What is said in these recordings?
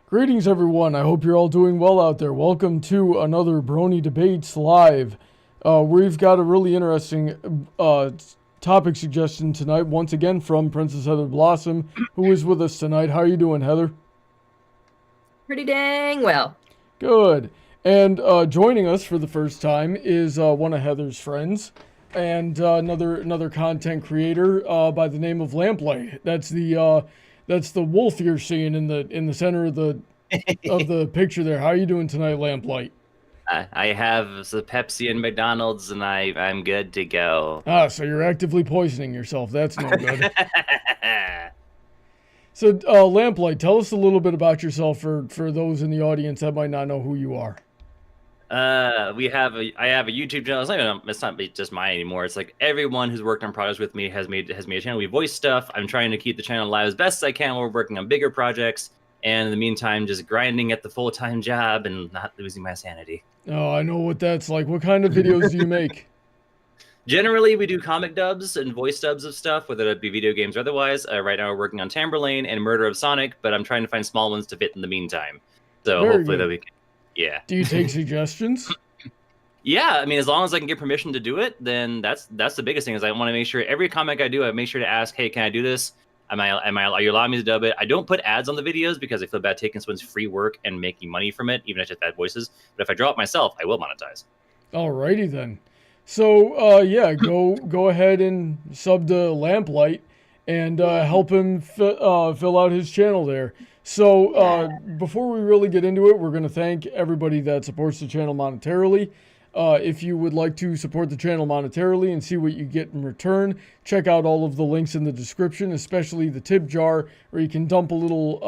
Greetings, everyone. I hope you're all doing well out there. Welcome to another Brony Debates Live. We've got a really interesting topic suggestion tonight, once again from Princess Heather Blossom, who is with us tonight. How are you doing, Heather? Pretty dang well. Good. And joining us for the first time is one of Heather's friends and another content creator by the name of Lamplight. That's the wolf you're seeing in the center of the picture there. How are you doing tonight, Lamplight? I have the Pepsi and McDonald's, and I'm good to go. Ah, so you're actively poisoning yourself. That's no good. So, Lamplight, tell us a little bit about yourself for those in the audience that might not know who you are. I have a YouTube channel. It's not just mine anymore. It's like everyone who's worked on projects with me has made a channel. We voice stuff. I'm trying to keep the channel alive as best as I can while we're working on bigger projects. And in the meantime, just grinding at the full-time job and not losing my sanity. Oh, I know what that's like. What kind of videos do you make? Generally, we do comic dubs and voice dubs of stuff, whether it be video games or otherwise. Right now, we're working on Tamberlane and Murder of Sonic, but I'm trying to find small ones to fit in the meantime. So Very hopefully good. that we can. Yeah. Do you take suggestions? Yeah, I mean, as long as I can get permission to do it, then that's the biggest thing. Is I want to make sure every comic I do, I make sure to ask, hey, can I do this? Are you allowing me to dub it? I don't put ads on the videos because I feel bad taking someone's free work and making money from it, even if it's just bad voices. But if I draw it myself, I will monetize. Alrighty then. So, yeah, go ahead and sub to Lamplight and help him fill out his channel there. So, before we really get into it, we're going to thank everybody that supports the channel monetarily. If you would like to support the channel monetarily and see what you get in return, check out all of the links in the description, especially the tip jar, where you can dump a little,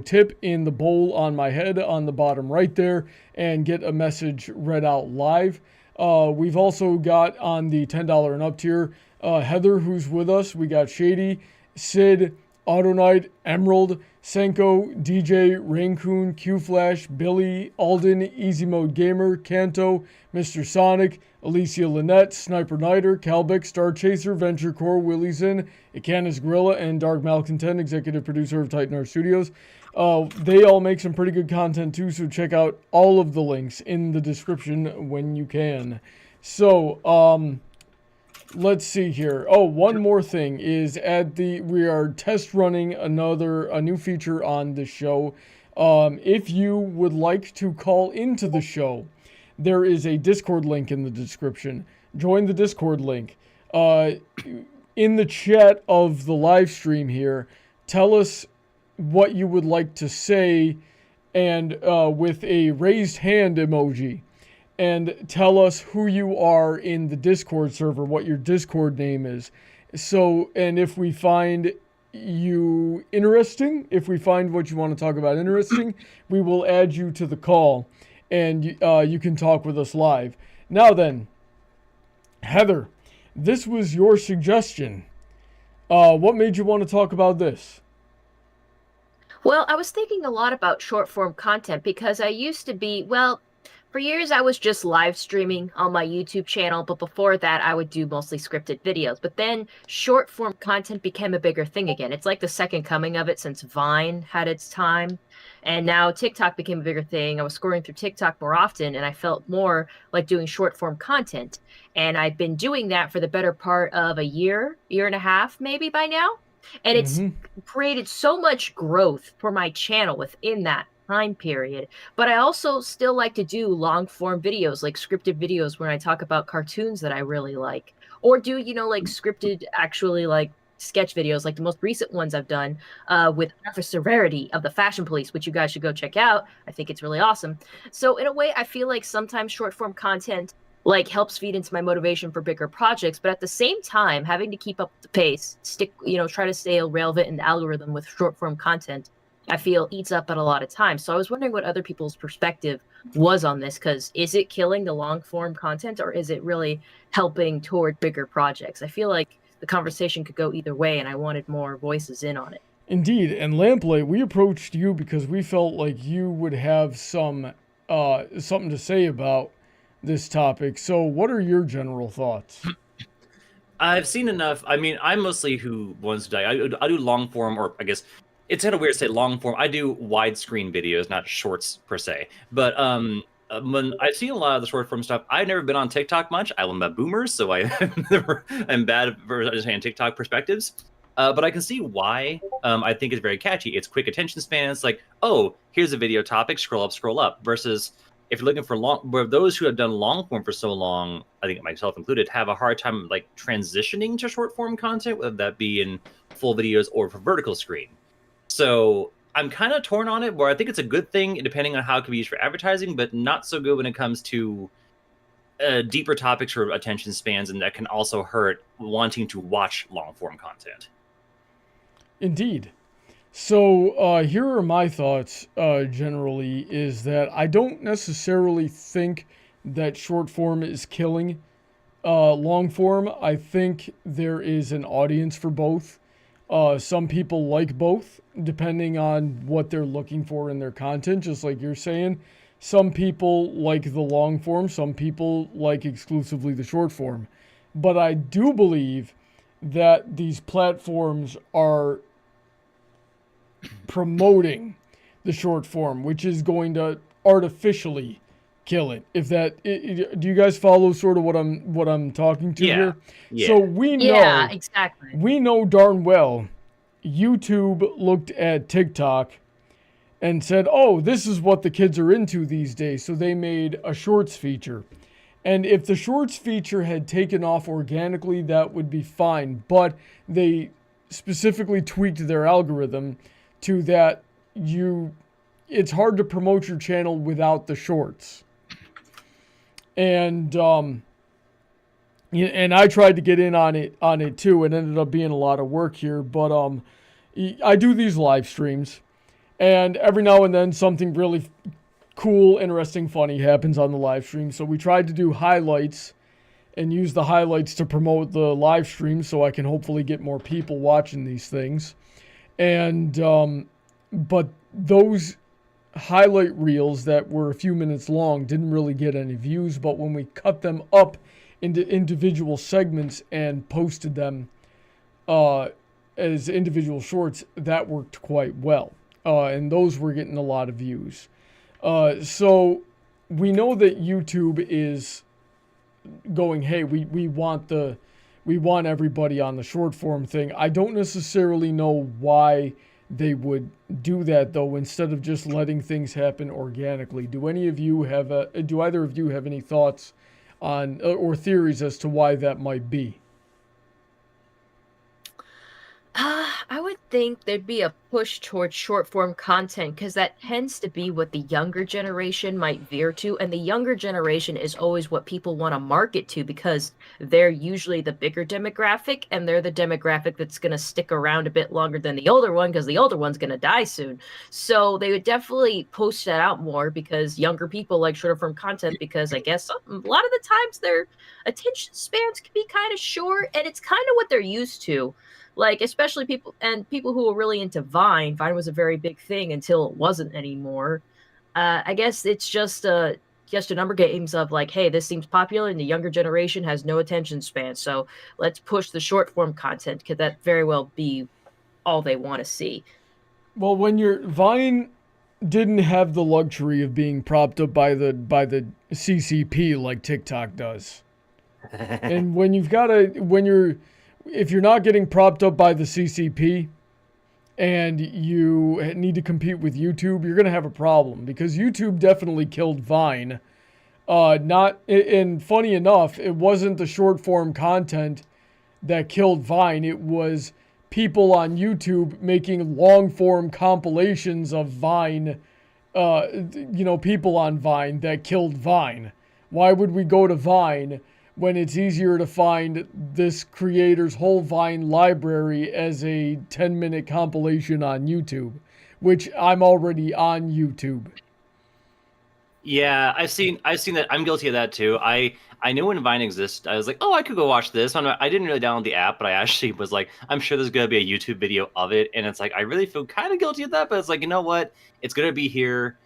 tip in the bowl on my head on the bottom right there and get a message read out live. We've also got on the $10 and up tier, Heather, who's with us. We got Shady, Sid, Autoknight, Emerald, Senko, DJ, Rein-Kun, QFlash, Billy, Alden, EasyModeGamer, Kanto, Mr. Sonic, Alicia Lynette, Sniper Nighter, Calbeck, StarChaser, VentureCorp, Willieson, Icanus, Gruila, and Dark Malcontent, executive producer of Titan Art Studios. They all make some pretty good content too, so check out all of the links in the description when you can. So, let's see here. Oh, one more thing is we are test running a new feature on the show. If you would like to call into the show, there is a Discord link in the description. Join the Discord link. In the chat of the live stream here, tell us what you would like to say, and with a raised hand emoji. And tell us who you are in the Discord server, what your Discord name is. So, and if we find you interesting, if we find what you want to talk about interesting, we will add you to the call, and you can talk with us live. Now then, Heather, this was your suggestion. What made you want to talk about this? Well, I was thinking a lot about short form content because I used to be, for years I was just live streaming on my YouTube channel, but before that I would do mostly scripted videos. But then short form content became a bigger thing again. It's like the second coming of it since Vine had its time. And now TikTok became a bigger thing. I was scrolling through TikTok more often, and I felt more like doing short form content. And I've been doing that for the better part of a year and a half maybe by now. And it's created so much growth for my channel within that time period. But I also still like to do long form videos, like scripted videos where I talk about cartoons that I really like, or do, like scripted, actually like sketch videos, like the most recent ones I've done with Officer Rarity of the Fashion Police, which you guys should go check out. I think it's really awesome. So in a way, I feel like sometimes short form content like helps feed into my motivation for bigger projects, but at the same time, having to keep up the pace, try to stay relevant in the algorithm with short form content, I feel eats up at a lot of time. So I was wondering what other people's perspective was on this, because is it killing the long form content, or is it really helping toward bigger projects? I feel like the conversation could go either way, and I wanted more voices in on it. Indeed, and Lamplight, we approached you because we felt like you would have something to say about this topic. So what are your general thoughts? I've seen enough. I mean, I'm mostly who wants to die. I do long form, or I guess it's kind of weird to say long form. I do widescreen videos, not shorts per se. But when I've seen a lot of the short form stuff, I've never been on TikTok much. I'm a boomer, so I'm bad for understanding TikTok perspectives. But I can see why. I think it's very catchy. It's quick attention span. It's like, oh, here's a video topic. Scroll up. Versus if you're looking for where those who have done long form for so long, I think myself included, have a hard time like transitioning to short form content, whether that be in full videos or for vertical screen. So I'm kind of torn on it, where I think it's a good thing depending on how it can be used for advertising, but not so good when it comes to deeper topics or attention spans, and that can also hurt wanting to watch long form content. Indeed. So here are my thoughts generally, is that I don't necessarily think that short form is killing long form. I think there is an audience for both. Some people like both, depending on what they're looking for in their content, just like you're saying. Some people like the long form, some people like exclusively the short form. But I do believe that these platforms are promoting the short form, which is going to artificially kill it. Do you guys follow sort of what I'm talking to here? Yeah. So we know, yeah, exactly. We know darn well YouTube looked at TikTok and said, oh, this is what the kids are into these days. So they made a shorts feature. And if the shorts feature had taken off organically, that would be fine. But they specifically tweaked their algorithm to that it's hard to promote your channel without the shorts. And I tried to get in on it too. It ended up being a lot of work here, but I do these live streams, and every now and then something really cool, interesting, funny happens on the live stream. So we tried to do highlights and use the highlights to promote the live stream, so I can hopefully get more people watching these things. And but those highlight reels that were a few minutes long didn't really get any views. But when we cut them up into individual segments and posted them as individual shorts, that worked quite well. And those were getting a lot of views. So we know that YouTube is going, hey, we want everybody on the short form thing. I don't necessarily know why they would do that, though, instead of just letting things happen organically. Do either of you have any thoughts on or theories as to why that might be? I would think there'd be a push towards short form content, because that tends to be what the younger generation might veer to, and the younger generation is always what people want to market to, because they're usually the bigger demographic, and they're the demographic that's going to stick around a bit longer than the older one, because the older one's going to die soon. So they would definitely post that out more, because younger people like shorter form content, because I guess a lot of the times their attention spans can be kind of short, and it's kind of what they're used to. Like, especially people who were really into Vine. Vine was a very big thing until it wasn't anymore. I guess it's just a number games of like, hey, this seems popular and the younger generation has no attention span, so let's push the short form content. Could that very well be all they want to see? Well, when your Vine didn't have the luxury of being propped up by the CCP like TikTok does, and if you're not getting propped up by the CCP and you need to compete with YouTube, you're going to have a problem, because YouTube definitely killed Vine. And funny enough, it wasn't the short form content that killed Vine. It was people on YouTube making long form compilations of Vine, people on Vine that killed Vine. Why would we go to Vine when it's easier to find this creator's whole Vine library as a 10-minute compilation on YouTube, which I'm already on YouTube. Yeah, I've seen that. I'm guilty of that too. I knew when Vine existed, I was like, oh, I could go watch this. I didn't really download the app, but I actually was like, I'm sure there's going to be a YouTube video of it. And it's like, I really feel kind of guilty of that, but it's like, you know what? It's going to be here.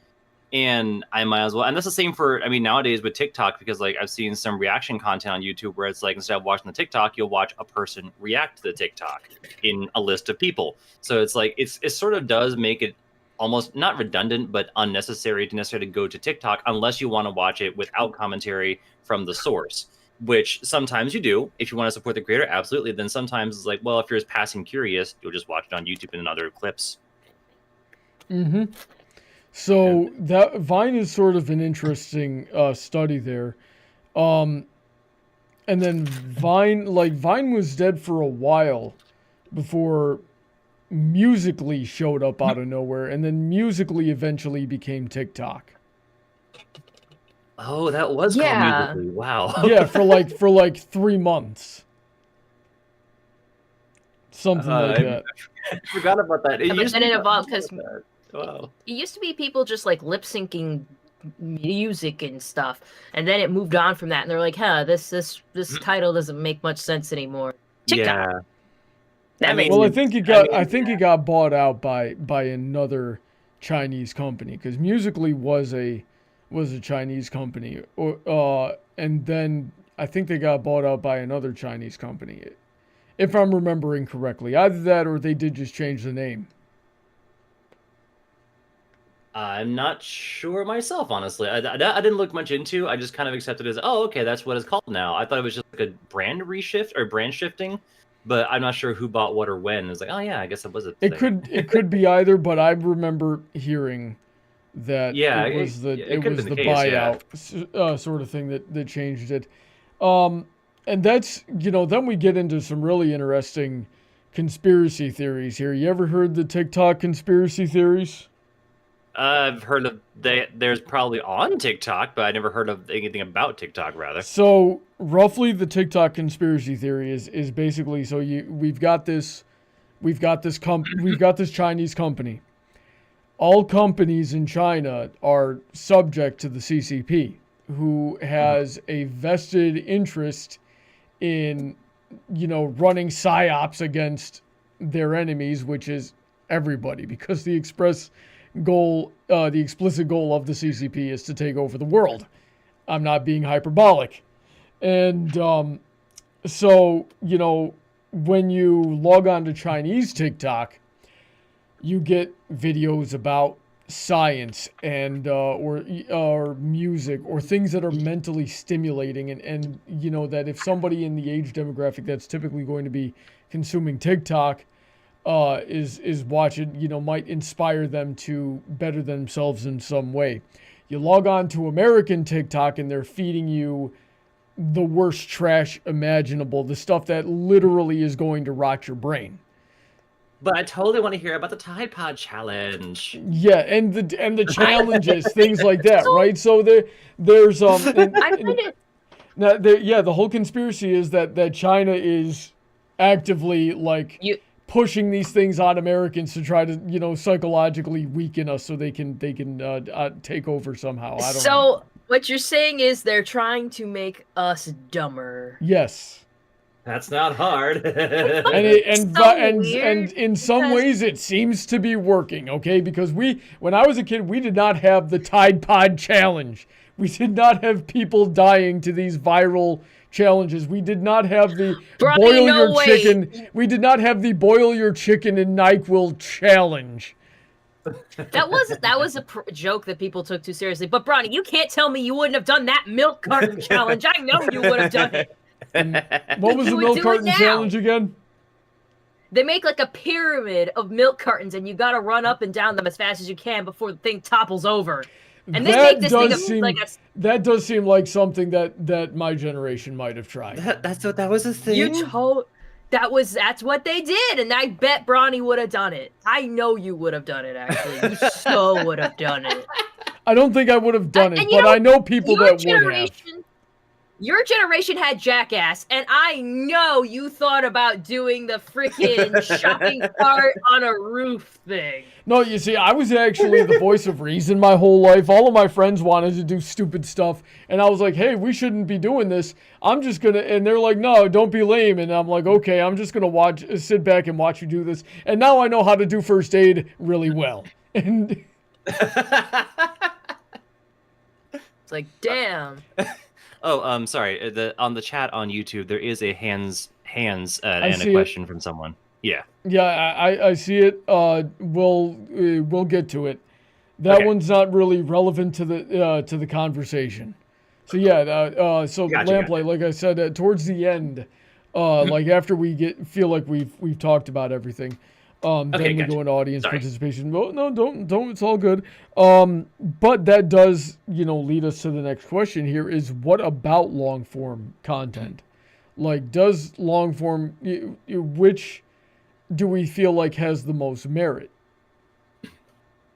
and I might as well. And that's the same for, I mean, nowadays with TikTok, because like I've seen some reaction content on YouTube where it's like instead of watching the TikTok, you'll watch a person react to the TikTok in a list of people. So it's like it sort of does make it almost not redundant, but unnecessary to necessarily go to TikTok unless you want to watch it without commentary from the source, which sometimes you do. If you want to support the creator, absolutely. Then sometimes it's like, well, if you're just passing curious, you'll just watch it on YouTube and in other clips. Mm-hmm. So that Vine is sort of an interesting study there. And then Vine was dead for a while before Musical.ly showed up out of nowhere, and then Musical.ly eventually became TikTok. Oh, that was called Musical.ly. Wow. Yeah, for like 3 months. Something like that. I forgot about that. But then it evolved because wow. It used to be people just like lip syncing music and stuff, and then it moved on from that, and they're like, "Huh, this title doesn't make much sense anymore." TikTok. Yeah. I think it got bought out by another Chinese company, because Musical.ly was a Chinese company, and then I think they got bought out by another Chinese company, if I'm remembering correctly. Either that or they did just change the name. I'm not sure myself, honestly. I didn't look much into. I just kind of accepted it as, oh, okay, that's what it's called now. I thought it was just like a brand reshift or brand shifting, but I'm not sure who bought what or when. It's like, oh yeah, I guess it was a thing. It could be either, but I remember hearing that it was the buyout sort of thing that changed it. And that's, then we get into some really interesting conspiracy theories here. You ever heard the TikTok conspiracy theories? I've heard of there's probably on TikTok, but I never heard of anything about TikTok, rather. So roughly the TikTok conspiracy theory is basically, so we've got this Chinese company. All companies in China are subject to the CCP, who has a vested interest in, running psyops against their enemies, which is everybody, because the explicit goal of the CCP is to take over the world. I'm not being hyperbolic. And so, when you log on to Chinese TikTok, you get videos about science and or music or things that are mentally stimulating, and that if somebody in the age demographic that's typically going to be consuming TikTok is watching, might inspire them to better themselves in some way. You log on to American TikTok and they're feeding you the worst trash imaginable, the stuff that literally is going to rot your brain. But I totally want to hear about the Tide Pod challenge. Yeah, and the challenges, things like that, right? So there's the whole conspiracy is that China is actively pushing these things on Americans to try to psychologically weaken us so they can take over somehow. I don't know. What you're saying is they're trying to make us dumber. Yes. That's not hard. and in some ways it seems to be working, okay? Because when I was a kid, we did not have the Tide Pod challenge. We did not have people dying to these viral challenges. We did not have the chicken. We did not have the boil your chicken in NyQuil challenge. That was a joke that people took too seriously. But Brony, you can't tell me you wouldn't have done that milk carton challenge. I know you would have done it. What was the milk carton challenge again? They make like a pyramid of milk cartons, and you got to run up and down them as fast as you can before the thing topples over. And they make this that does seem like something that my generation might have tried. That was a thing. That's what they did, and I bet Brony would have done it. I know you would have done it, actually. You so would have done it. I don't think I would have done it, but I know people that would have. Your generation had Jackass, and I know you thought about doing the freaking shopping cart on a roof thing. No, you see, I was actually the voice of reason my whole life. All of my friends wanted to do stupid stuff, and I was like, hey, we shouldn't be doing this. I'm just going to, and they're like, no, don't be lame. And I'm like, okay, I'm just going to sit back and watch you do this. And now I know how to do first aid really well. And like, damn. Oh, sorry. On the chat on YouTube, there is a hands and a see question from someone. Yeah. Yeah, I see it. We'll get to it. That Okay. one's not really relevant to the conversation. So yeah, so Lamplight, like I said, towards the end, like after we feel like we've talked about everything, then we go into audience participation. No, don't. It's all good. But that does, lead us to the next question here is what about long form content? Like, does long form, which do we feel like has the most merit?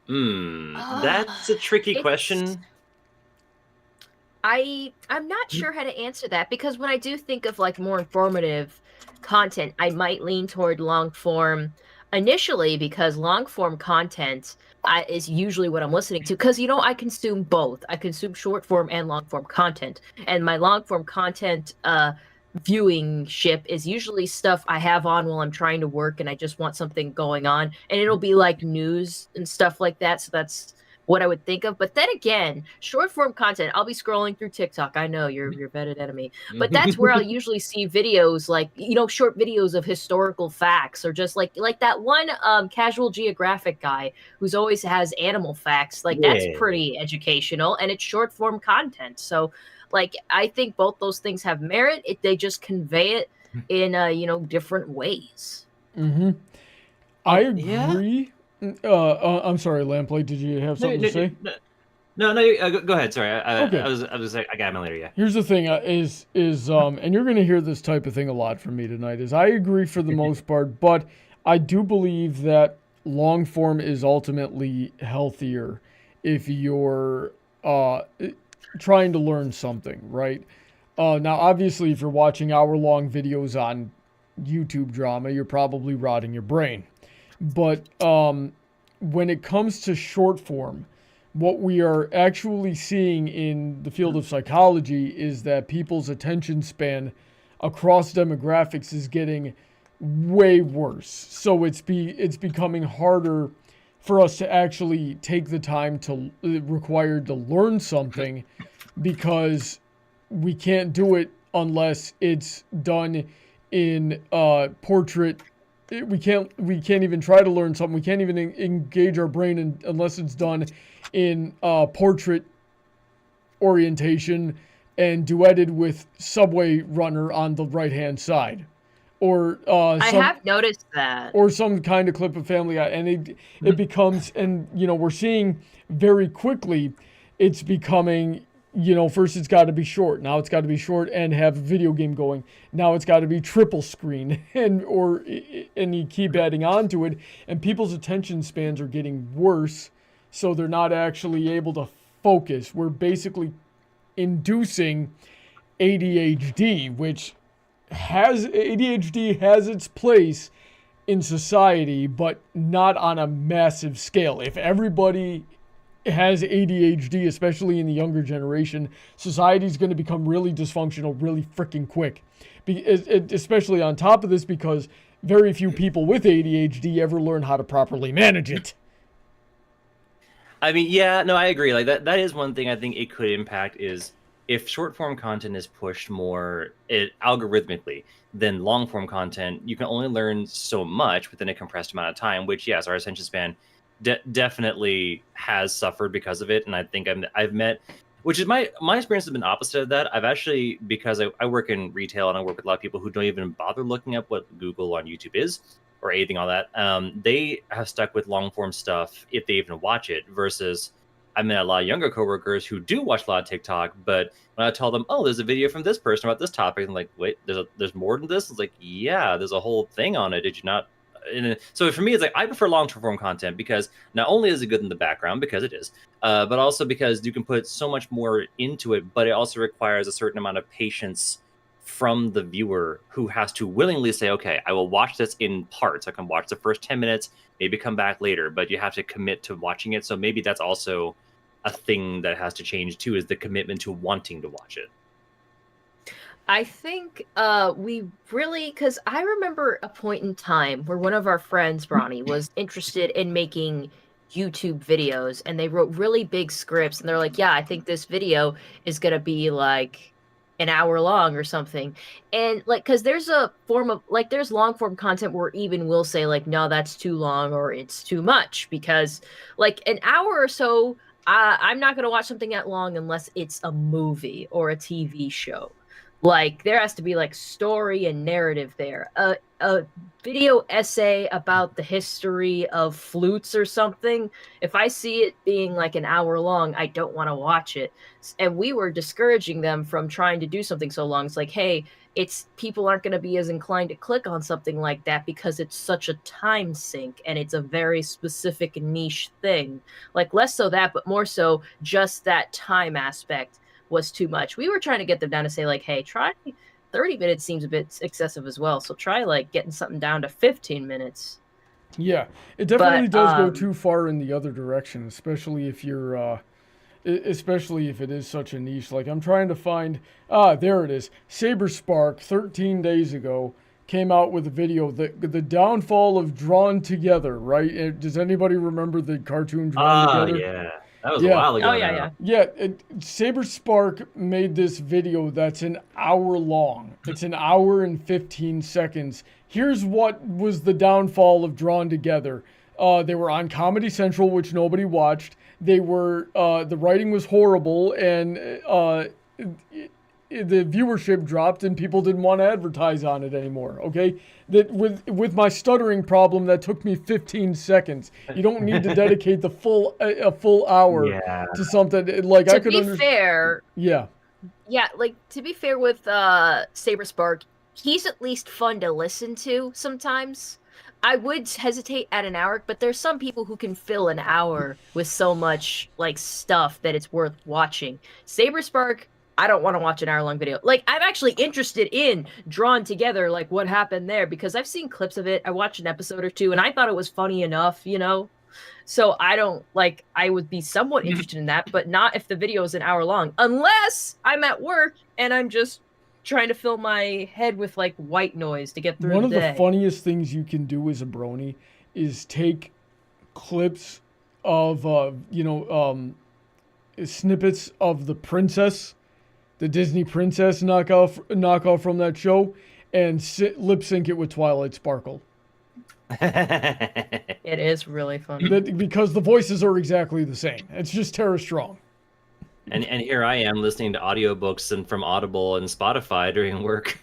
That's a tricky question. I'm not sure how to answer that because when I do think of like more informative content, I might lean toward long form initially because long form content is usually what I'm listening to because I consume both. I consume short form and long form content, and my long form content viewing ship is usually stuff I have on while I'm trying to work and I just want something going on, and it'll be like news and stuff like that. So that's what I would think of. But then again, short form content, I'll be scrolling through TikTok. I know you're vetted enemy, but that's where I'll usually see videos like, short videos of historical facts or just like that one Casual Geographic guy who's always has animal facts. Like that's pretty educational and it's short form content. So like, I think both those things have merit. They just convey it in, different ways. Mm-hmm. I agree. Yeah. I'm sorry, Lamplight. Did you have something to say? No, go ahead. Sorry, okay. I was like, I got him later. Yeah. Here's the thing: is and you're going to hear this type of thing a lot from me tonight. Is I agree for the most part, but I do believe that long form is ultimately healthier if you're trying to learn something, right? Now, obviously, if you're watching hour-long videos on YouTube drama, you're probably rotting your brain. But when it comes to short form, what we are actually seeing in the field of psychology is that people's attention span across demographics is getting way worse. So it's becoming harder for us to actually take the time required to learn something because we can't do it unless it's done in portrait. We can't even try to learn something. We can't even engage our brain unless it's done in portrait orientation and duetted with Subway Runner on the right-hand side. Or I have noticed that. Or some kind of clip of Family Guy. And it becomes, and, we're seeing very quickly it's becoming, first it's got to be short. Now it's got to be short and have a video game going. Now it's got to be triple screen and you keep adding on to it. And people's attention spans are getting worse, so they're not actually able to focus. We're basically inducing ADHD, which ADHD has its place in society, but not on a massive scale. If everybody has ADHD, especially in the younger generation, society's going to become really dysfunctional really freaking quick. Especially on top of this, because very few people with ADHD ever learn how to properly manage it. I mean, yeah, no, I agree. Like that is one thing I think it could impact is if short form content is pushed more algorithmically than long form content, you can only learn so much within a compressed amount of time, which, yes, our attention span definitely has suffered because of it. And I think I've met, which is my experience has been opposite of that. I've actually, because I work in retail and I work with a lot of people who don't even bother looking up what Google on YouTube is or anything all that. They have stuck with long form stuff if they even watch it versus I met a lot of younger coworkers who do watch a lot of TikTok, but when I tell them, oh, there's a video from this person about this topic, I'm like, wait, there's more than this? It's like, yeah, there's a whole thing on it. Did you not? And so for me, it's like, I prefer long-term form content because not only is it good in the background, because it is, but also because you can put so much more into it, but it also requires a certain amount of patience from the viewer who has to willingly say, okay, I will watch this in parts. I can watch the first 10 minutes, maybe come back later, but you have to commit to watching it. So maybe that's also a thing that has to change too, is the commitment to wanting to watch it. I think we really, because I remember a point in time where one of our friends, Brony, was interested in making YouTube videos, and they wrote really big scripts, and they're like, yeah, I think this video is gonna be like an hour long or something. And like, because there's a form of like, there's long form content where even we'll say like, no, that's too long or it's too much, because like an hour or so, I'm not gonna watch something that long unless it's a movie or a TV show. Like there has to be like story and narrative there. A video essay about the history of flutes or something, if I see it being like an hour long, I don't want to watch it. And we were discouraging them from trying to do something so long. It's like, hey, it's people aren't going to be as inclined to click on something like that because it's such a time sink and it's a very specific niche thing. Like less so that, but more so just that time aspect was too much. We were trying to get them down to say like, hey, try 30 minutes seems a bit excessive as well. So try like getting something down to 15 minutes. Yeah, it definitely does go too far in the other direction, especially if you're, especially if it is such a niche. Like I'm trying to find, there it is. Saberspark 13 days ago came out with a video, the downfall of Drawn Together, right? Does anybody remember the cartoon Drawn Together? Yeah. That was a while ago. Oh, yeah. Yeah, Saberspark made this video that's an hour long. It's an hour and 15 seconds. Here's what was the downfall of Drawn Together. They were on Comedy Central, which nobody watched. They were, the writing was horrible, and the viewership dropped, and people didn't want to advertise on it anymore, okay? That with my stuttering problem, that took me 15 seconds. You don't need to dedicate the full hour to something. Like I could understand. To be fair, yeah, like to be fair with Saberspark, he's at least fun to listen to sometimes. I would hesitate at an hour, but there's some people who can fill an hour with so much like stuff that it's worth watching. Saberspark, I don't want to watch an hour-long video. Like, I'm actually interested in Drawn Together, like, what happened there, because I've seen clips of it. I watched an episode or two, and I thought it was funny enough, you know? So I don't, like, I would be somewhat interested in that, but not if the video is an hour long, unless I'm at work and I'm just trying to fill my head with, like, white noise to get through the day. One of the funniest things you can do as a brony is take clips of, snippets of the princess, the Disney princess knockoff from that show, and lip sync it with Twilight Sparkle. It is really funny. Because the voices are exactly the same. It's just Tara Strong. And here I am listening to audiobooks and from Audible and Spotify during work.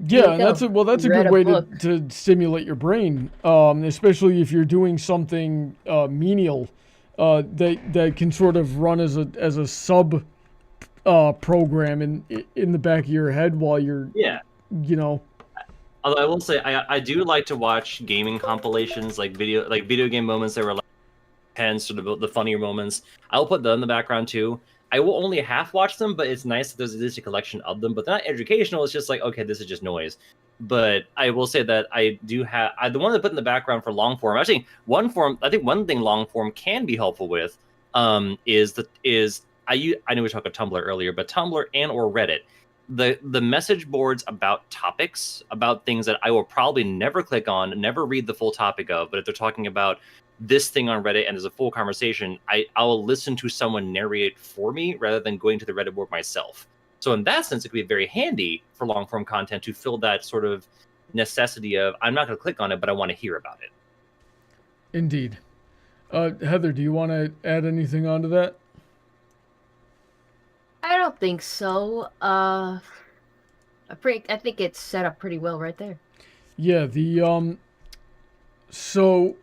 Yeah, that's a good way to stimulate your brain, especially if you're doing something menial that can sort of run as a sub program in the back of your head while you're Although I will say I do like to watch gaming compilations, like video game moments that were like tense or the funnier moments. I'll put them in the background too. I will only half watch them, but it's nice that there's a collection of them. But they're not educational. It's just like, okay, this is just noise. But I will say that I do have the one that I put in the background for long form. Actually, I think one thing long form can be helpful with is I know we talked about Tumblr earlier, but Tumblr and or Reddit, the message boards about topics, about things that I will probably never click on, never read the full topic of, but if they're talking about this thing on Reddit and there's a full conversation, I'll listen to someone narrate for me rather than going to the Reddit board myself. So in that sense, it could be very handy for long form content to fill that sort of necessity of, I'm not going to click on it, but I want to hear about it. Indeed. Heather, do you want to add anything onto that? I don't think so. I think it's set up pretty well right there. Yeah, so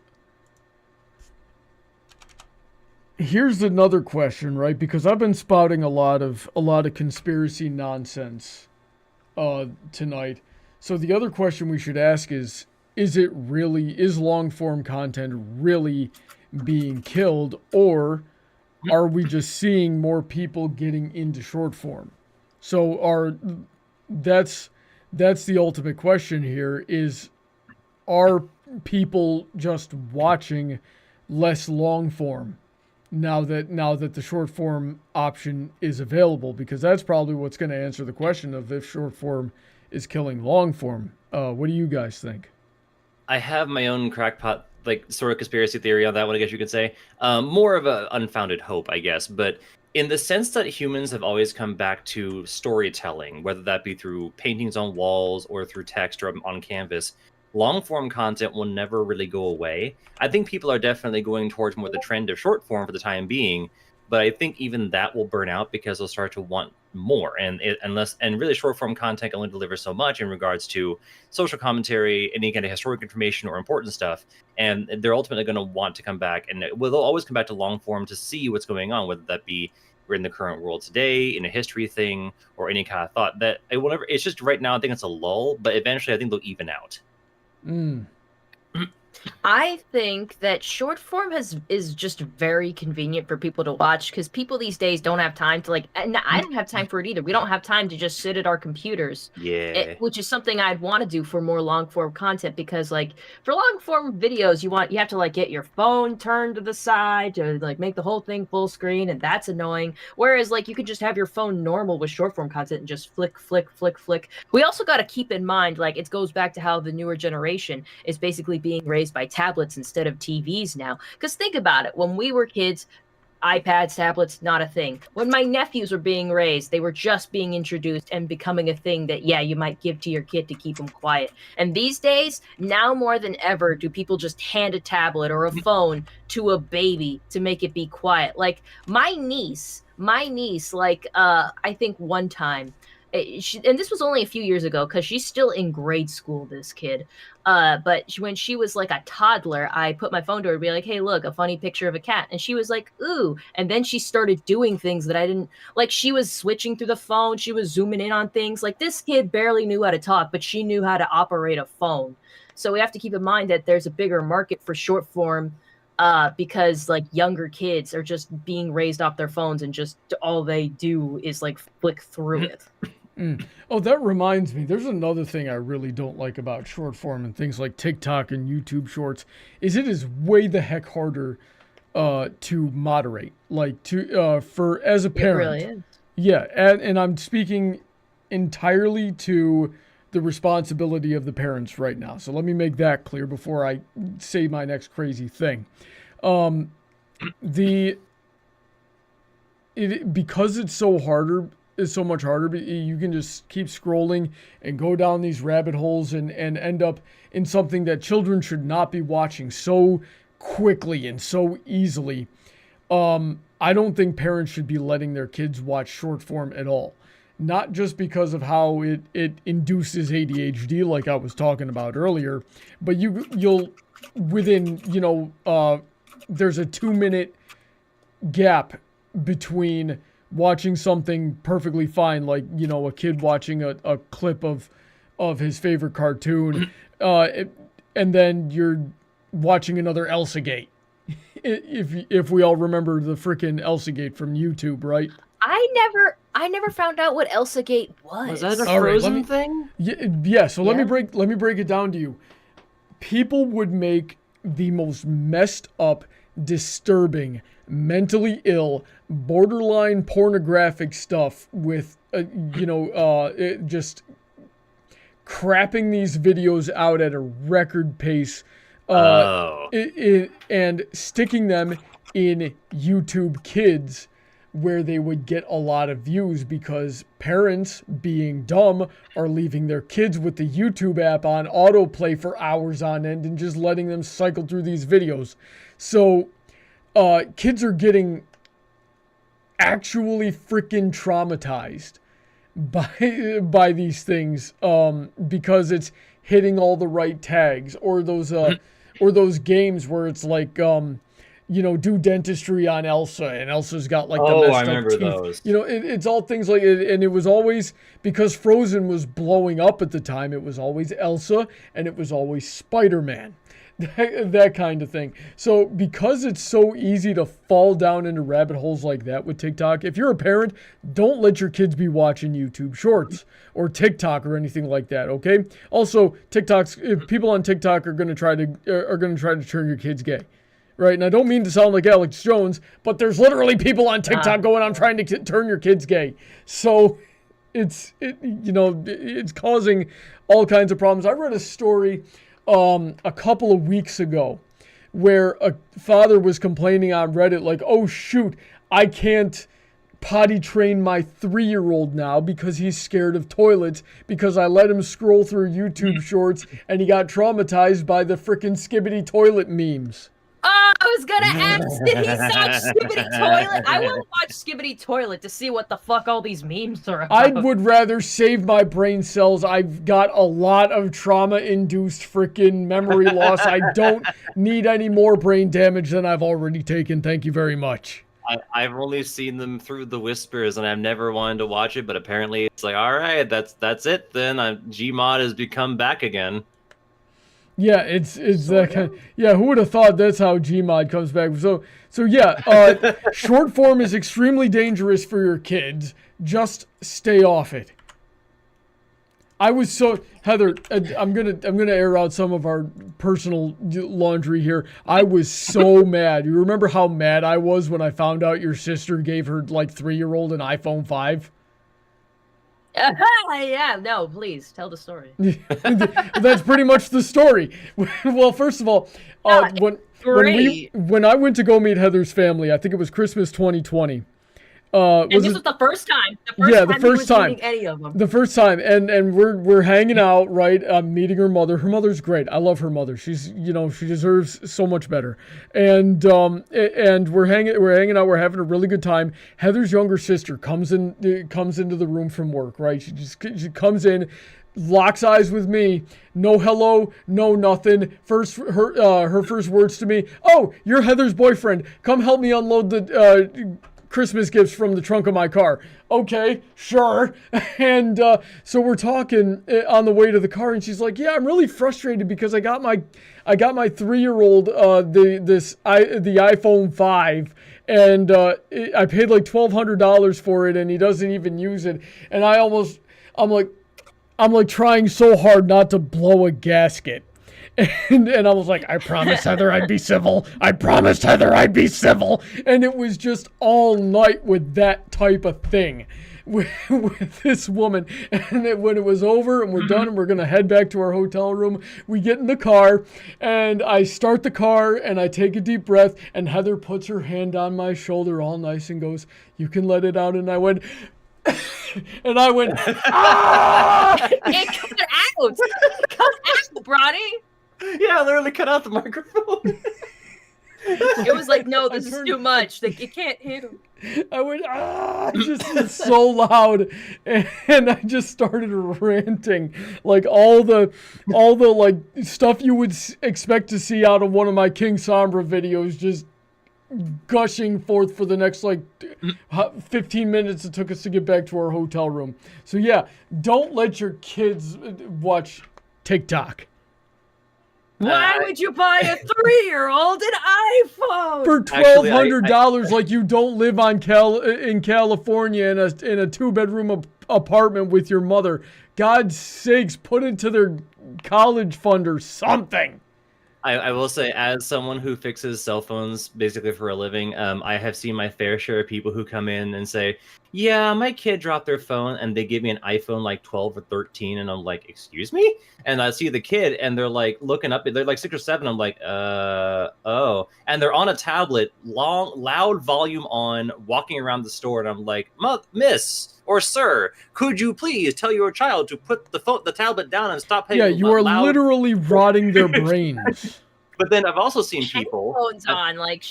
here's another question, right? Because I've been spouting a lot of conspiracy nonsense tonight. So the other question we should ask is long form content really being killed, or are we just seeing more people getting into short form? So that's the ultimate question here is, are people just watching less long form now that the short form option is available? Because that's probably what's going to answer the question of if short form is killing long form. What do you guys think? I have my own crackpot like sort of conspiracy theory on that one, I guess you could say. More of an unfounded hope, I guess. But in the sense that humans have always come back to storytelling, whether that be through paintings on walls or through text or on canvas, long form content will never really go away. I think people are definitely going towards more the trend of short form for the time being, but I think even that will burn out because they'll start to want more. And really short form content can only deliver so much in regards to social commentary, any kind of historic information or important stuff. And they're ultimately going to want to come back, and they'll always come back to long form to see what's going on, whether that be we're in the current world today, in a history thing, or any kind of thought that it will never. It's just right now, I think it's a lull, but eventually I think they'll even out. I think that short form is just very convenient for people to watch because people these days don't have time to and I don't have time for it either. We don't have time to just sit at our computers. Which is something I'd want to do for more long form content because for long form videos, you have to get your phone turned to the side to make the whole thing full screen, and that's annoying. Whereas you could just have your phone normal with short form content and just flick, flick, flick, flick. We also got to keep in mind it goes back to how the newer generation is basically being raised by tablets instead of TVs now. Because think about it, when we were kids, iPads, tablets, not a thing. When my nephews were being raised, they were just being introduced and becoming a thing that, you might give to your kid to keep them quiet. And these days, now more than ever, do people just hand a tablet or a phone to a baby to make it be quiet. My niece, I think one time, and this was only a few years ago because she's still in grade school, this kid. But when she was a toddler, I put my phone to her and be like, hey, look, a funny picture of a cat. And she was like, ooh. And then she started doing things that I didn't she was switching through the phone. She was zooming in on things. This kid barely knew how to talk, but she knew how to operate a phone. So we have to keep in mind that there's a bigger market for short form because younger kids are just being raised off their phones and just all they do is flick through it. Oh, that reminds me. There's another thing I really don't like about short form and things like TikTok and YouTube Shorts is it is way the heck harder to moderate. For as a parent. It really is. Yeah, and I'm speaking entirely to the responsibility of the parents right now. So let me make that clear before I say my next crazy thing. Because it's so much harder. You can just keep scrolling and go down these rabbit holes and end up in something that children should not be watching so quickly and so easily. I don't think parents should be letting their kids watch short form at all. Not just because of how it induces ADHD, like I was talking about earlier, but you'll within, there's a 2-minute gap between watching something perfectly fine, a kid watching a clip of his favorite cartoon, and then you're watching another Elsa Gate. If we all remember the frickin' Elsa Gate from YouTube, right? I never found out what Elsa Gate was. Was that a Frozen thing? Yeah. So let me break it down to you. People would make the most messed up, disturbing, mentally ill, borderline pornographic stuff with, just crapping these videos out at a record pace, and sticking them in YouTube Kids, where they would get a lot of views because parents, being dumb, are leaving their kids with the YouTube app on autoplay for hours on end and just letting them cycle through these videos. So kids are getting actually freaking traumatized by these things because it's hitting all the right tags, or those games where it's do dentistry on Elsa, and Elsa's got the messed up teeth. Those. It's all things like it, and it was always, because Frozen was blowing up at the time, it was always Elsa, and it was always Spider-Man. That kind of thing. So because it's so easy to fall down into rabbit holes like that with TikTok, if you're a parent, don't let your kids be watching YouTube Shorts or TikTok or anything like that, okay? Also, if people on TikTok are going to try to turn your kids gay. Right, and I don't mean to sound like Alex Jones, but there's literally people on TikTok going, I'm trying to turn your kids gay. So it's causing all kinds of problems. I read a story a couple of weeks ago where a father was complaining on Reddit like, oh shoot, I can't potty train my 3-year-old now because he's scared of toilets because I let him scroll through YouTube shorts and he got traumatized by the frickin' Skibbity toilet memes. Oh, I was gonna ask, did he saw Skibbity Toilet? I will watch Skibbity Toilet to see what the fuck all these memes are about. I would rather save my brain cells. I've got a lot of trauma-induced frickin' memory loss. I don't need any more brain damage than I've already taken. Thank you very much. I've only seen them through the whispers, and I've never wanted to watch it. But apparently, it's like, all right, that's it. Then Gmod has become back again. Yeah, it's that kind. Yeah, who would have thought that's how Gmod comes back? So yeah, short form is extremely dangerous for your kids. Just stay off it. I was so Heather. I'm gonna air out some of our personal laundry here. I was so mad. You remember how mad I was when I found out your sister gave her like 3-year-old an iPhone 5? Yeah, no, please tell the story. That's pretty much the story. Well, first of all, when I went to go meet Heather's family, I think it was Christmas 2020. And this was the first time. The first time. Meeting any of them. The first time, and we're hanging out, right? I'm meeting her mother. Her mother's great. I love her mother. She's, she deserves so much better. And we're hanging out. We're having a really good time. Heather's younger sister comes into the room from work, right? She comes in, locks eyes with me. No hello, no nothing. Her first words to me, "Oh, you're Heather's boyfriend. Come help me unload the Christmas gifts from the trunk of my car." Okay, sure. And so we're talking on the way to the car, and she's like, "Yeah, I'm really frustrated because I got my 3-year-old the iPhone 5, and I paid like $1,200 for it, and he doesn't even use it." And I'm like trying so hard not to blow a gasket. And I was like, I promised Heather I'd be civil. I promised Heather I'd be civil. And it was just all night with that type of thing with this woman. And then when it was over and we're done and we're going to head back to our hotel room, we get in the car and I start the car and I take a deep breath and Heather puts her hand on my shoulder all nice and goes, "You can let it out." And I went... and I went, "Ah!" It cut out! Cut out, Brony! Yeah, literally cut out the microphone. It was like, no, this is too much. Like, you can't hit him. I went, "Ah!" Just so loud, and I just started ranting, like all the like stuff you would expect to see out of one of my King Sombra videos, just gushing forth for the next like 15 minutes it took us to get back to our hotel room. So yeah, don't let your kids watch TikTok. Why would you buy a 3-year-old an iPhone? For $1,200, like you don't live in California in a 2-bedroom apartment with your mother. God's sakes, put it to their college fund or something. I will say, as someone who fixes cell phones basically for a living, I have seen my fair share of people who come in and say, "Yeah, my kid dropped their phone," and they give me an iPhone like 12 or 13, and I'm like, "Excuse me?" And I see the kid, and they're like looking up, they're like 6 or 7. I'm like, oh, and they're on a tablet, loud volume on, walking around the store, and I'm like, "Miss or sir, could you please tell your child to put the tablet down and stop playing?" Yeah, you are literally rotting their brains. But then I've also seen people. Headphones on, like.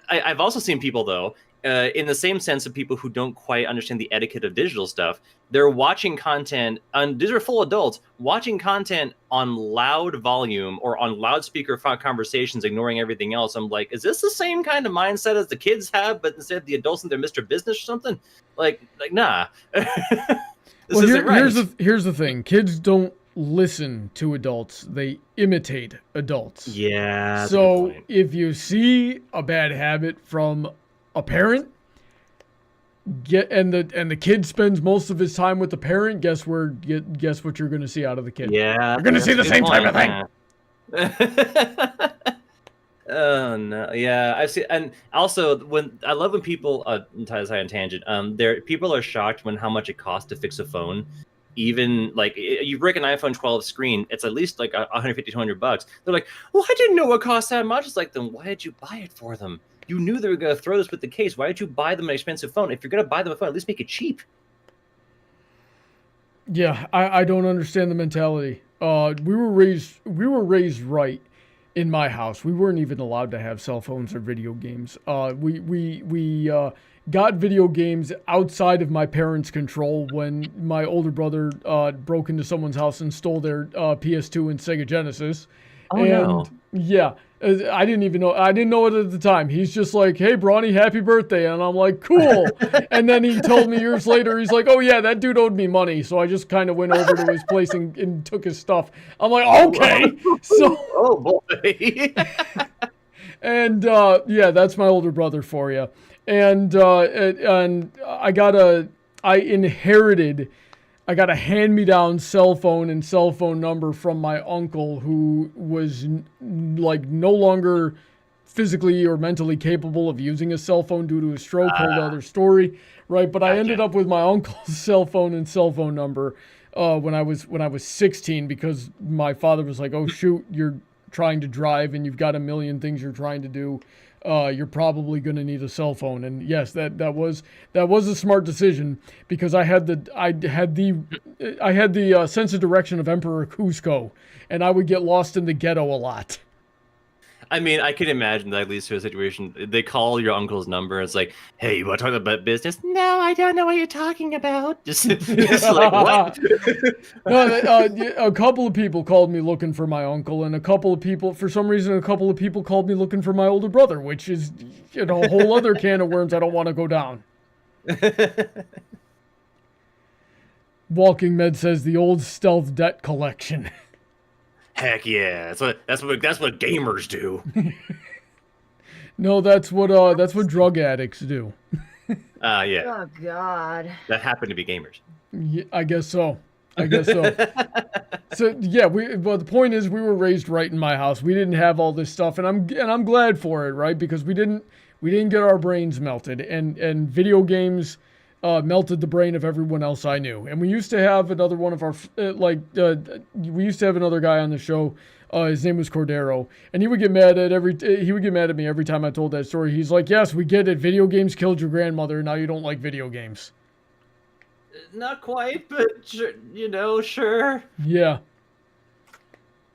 I've also seen people though, in the same sense of people who don't quite understand the etiquette of digital stuff. They're watching content, and these are full adults watching content on loud volume or on loudspeaker conversations, ignoring everything else. I'm like, is this the same kind of mindset as the kids have, but instead the adults think they're Mr. Business or something? Like nah. This isn't right. Here's the thing: kids don't listen to adults; they imitate adults. Yeah. So if you see a bad habit from a parent, and the kid spends most of his time with the parent, guess what you're going to see out of the kid? Yeah, you're going to see the same type of thing. Oh no, yeah, I've seen, and also I love when people tie this on tangent. People are shocked when how much it costs to fix a phone. even like you break an iPhone 12 screen, it's at least like $150-200. They're like, well, I didn't know it cost that much. It's like, then why did you buy it for them? You knew they were going to throw this with the case. Why did you buy them an expensive phone? If you're going to buy them a phone, at least make it cheap. Yeah, I don't understand the mentality. We were raised right in my house. We weren't even allowed to have cell phones or video games. We got video games outside of my parents' control when my older brother broke into someone's house and stole their PS2 and Sega Genesis. Oh, no. Yeah, I didn't even know. I didn't know it at the time. He's just like, "Hey, Brony, happy birthday," and I'm like, "Cool." And then he told me years later, he's like, "Oh yeah, that dude owed me money," so I just kind of went over to his place and took his stuff. I'm like, "Okay." So, oh boy. and yeah, that's my older brother for you. And I inherited. I got a hand-me-down cell phone and cell phone number from my uncle, who was like no longer physically or mentally capable of using a cell phone due to a stroke. Whole other story, right? But I ended up with my uncle's cell phone and cell phone number when I was 16, because my father was like, "Oh shoot, you're trying to drive and you've got a million things you're trying to do. You're probably going to need a cell phone." And yes, that was a smart decision, because I had the sense of direction of Emperor Cusco, and I would get lost in the ghetto a lot. I mean, I can imagine that leads to a situation. They call your uncle's number. It's like, "Hey, you want to talk about business?" "No, I don't know what you're talking about." Just like, what? No, a couple of people called me looking for my uncle, and for some reason, a couple of people called me looking for my older brother, which is, a whole other can of worms I don't want to go down. Walking Med says the old stealth debt collection. Heck yeah, that's what gamers do. No, that's what drug addicts do. Yeah. Oh God. That happen to be gamers. Yeah, I guess so. So yeah, well, the point is, we were raised right in my house. We didn't have all this stuff, and I'm glad for it, right? Because we didn't get our brains melted, and video games melted the brain of everyone else I knew. And we used to have another one of our, we used to have another guy on the show. His name was Cordero, and he would get mad at me every time I told that story. He's like, "Yes, we get it. Video games killed your grandmother. Now you don't like video games." Not quite, but sure. Yeah.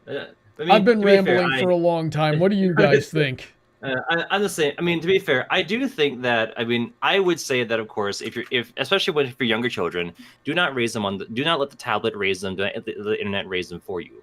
I mean, I've been rambling for a long time. What do you guys think? I'm the same. I mean, to be fair, I do think that. I mean, I would say that, of course, especially for younger children, do not let the tablet raise them. Don't let the internet raise them for you.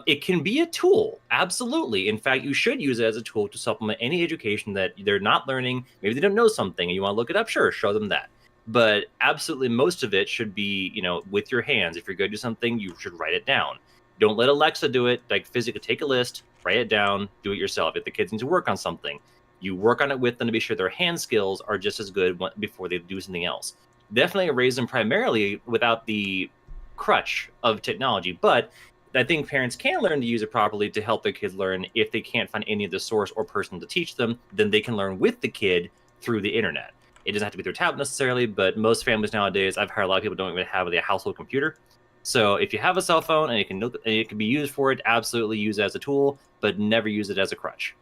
It can be a tool, absolutely. In fact, you should use it as a tool to supplement any education that they're not learning. Maybe they don't know something and you want to look it up. Sure, show them that. But absolutely, most of it should be, with your hands. If you're going to do something, you should write it down. Don't let Alexa do it. Like, physically take a list, write it down, do it yourself. If the kids need to work on something, you work on it with them to be sure their hand skills are just as good before they do something else. Definitely raise them primarily without the crutch of technology. But I think parents can learn to use it properly to help their kids learn. If they can't find any of the source or person to teach them, then they can learn with the kid through the internet. It doesn't have to be through a tablet necessarily, but most families nowadays, I've heard a lot of people don't even have a household computer. So if you have a cell phone and it can be used for it, absolutely use it as a tool, but never use it as a crutch.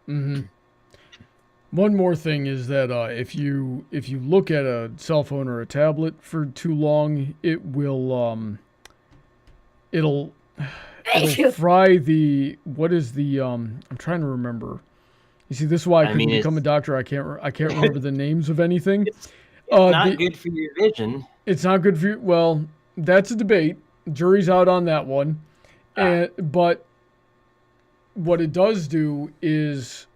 Mm-hmm. One more thing is that if you look at a cell phone or a tablet for too long, it will it'll fry the I'm trying to remember. You see, this is why I couldn't become a doctor. I can't remember the names of anything. It's not good for your vision. It's not good for you. Well, that's a debate. Jury's out on that one. But what it does do is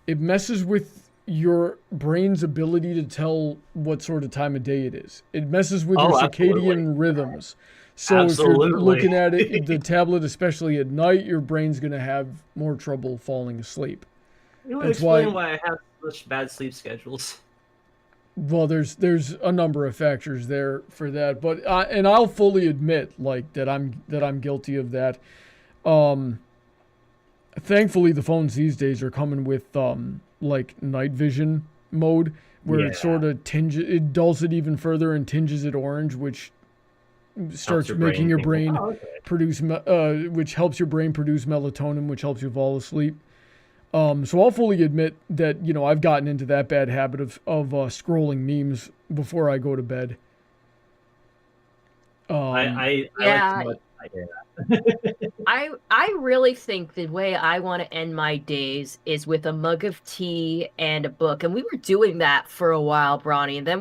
it messes with your brain's ability to tell what sort of time of day it is. It messes with your circadian rhythms. So if you're looking at it, the tablet, especially at night, your brain's going to have more trouble falling asleep. It would explain why I have such bad sleep schedules. Well, there's a number of factors there for that, but and I'll fully admit that I'm guilty of that. Thankfully, the phones these days are coming with night vision mode, where it sort of dulls it even further and tinges it orange, which starts making your brain produce, which helps your brain produce melatonin, which helps you fall asleep. So I'll fully admit that, you know, I've gotten into that bad habit of scrolling memes before I go to bed. I really think the way I want to end my days is with a mug of tea and a book. And we were doing that for a while, Brony. And then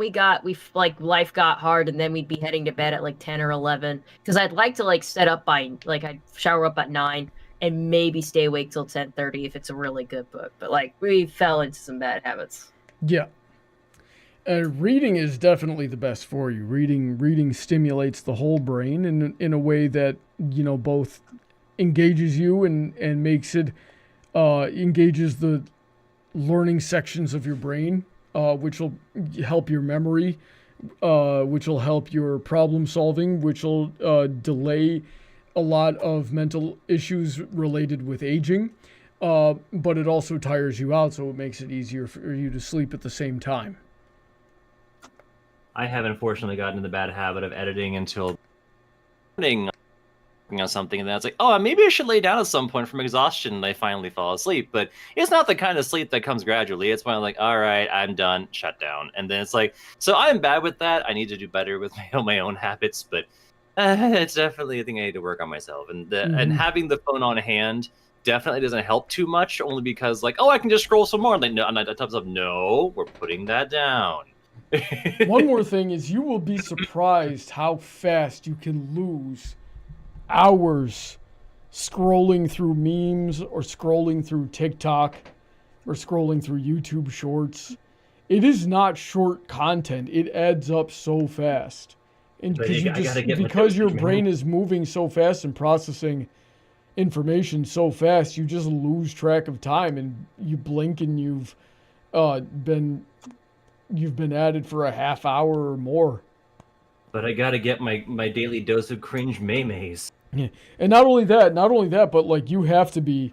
life got hard, and then we'd be heading to bed at like 10 or 11. Because I'd like to like set up I'd shower up at 9 and maybe stay awake till 10:30 if it's a really good book. But like we fell into some bad habits. Yeah. Reading is definitely the best for you. Reading stimulates the whole brain in a way that, you know, both engages you and makes it engages the learning sections of your brain, which will help your memory, which will help your problem solving, which will delay a lot of mental issues related with aging. But it also tires you out, so it makes it easier for you to sleep at the same time. I have unfortunately gotten in the bad habit of editing until morning on something, and then it's like, oh, maybe I should lay down at some point from exhaustion, and I finally fall asleep. But it's not the kind of sleep that comes gradually. It's when I'm like, all right, I'm done, shut down. And then it's like, so I'm bad with that. I need to do better with my own habits, but it's definitely a thing I need to work on myself. And and having the phone on hand definitely doesn't help too much, only because like, oh, I can just scroll some more. And like, no, and I tell myself, no, we're putting that down. One more thing is you will be surprised how fast you can lose hours scrolling through memes or scrolling through TikTok or scrolling through YouTube shorts. It is not short content. It adds up so fast. And because your brain is moving so fast and processing information so fast, you just lose track of time, and you blink and you've been at it for a half hour or more. But I gotta get my daily dose of cringe memes. Yeah. And not only that, but like you have to be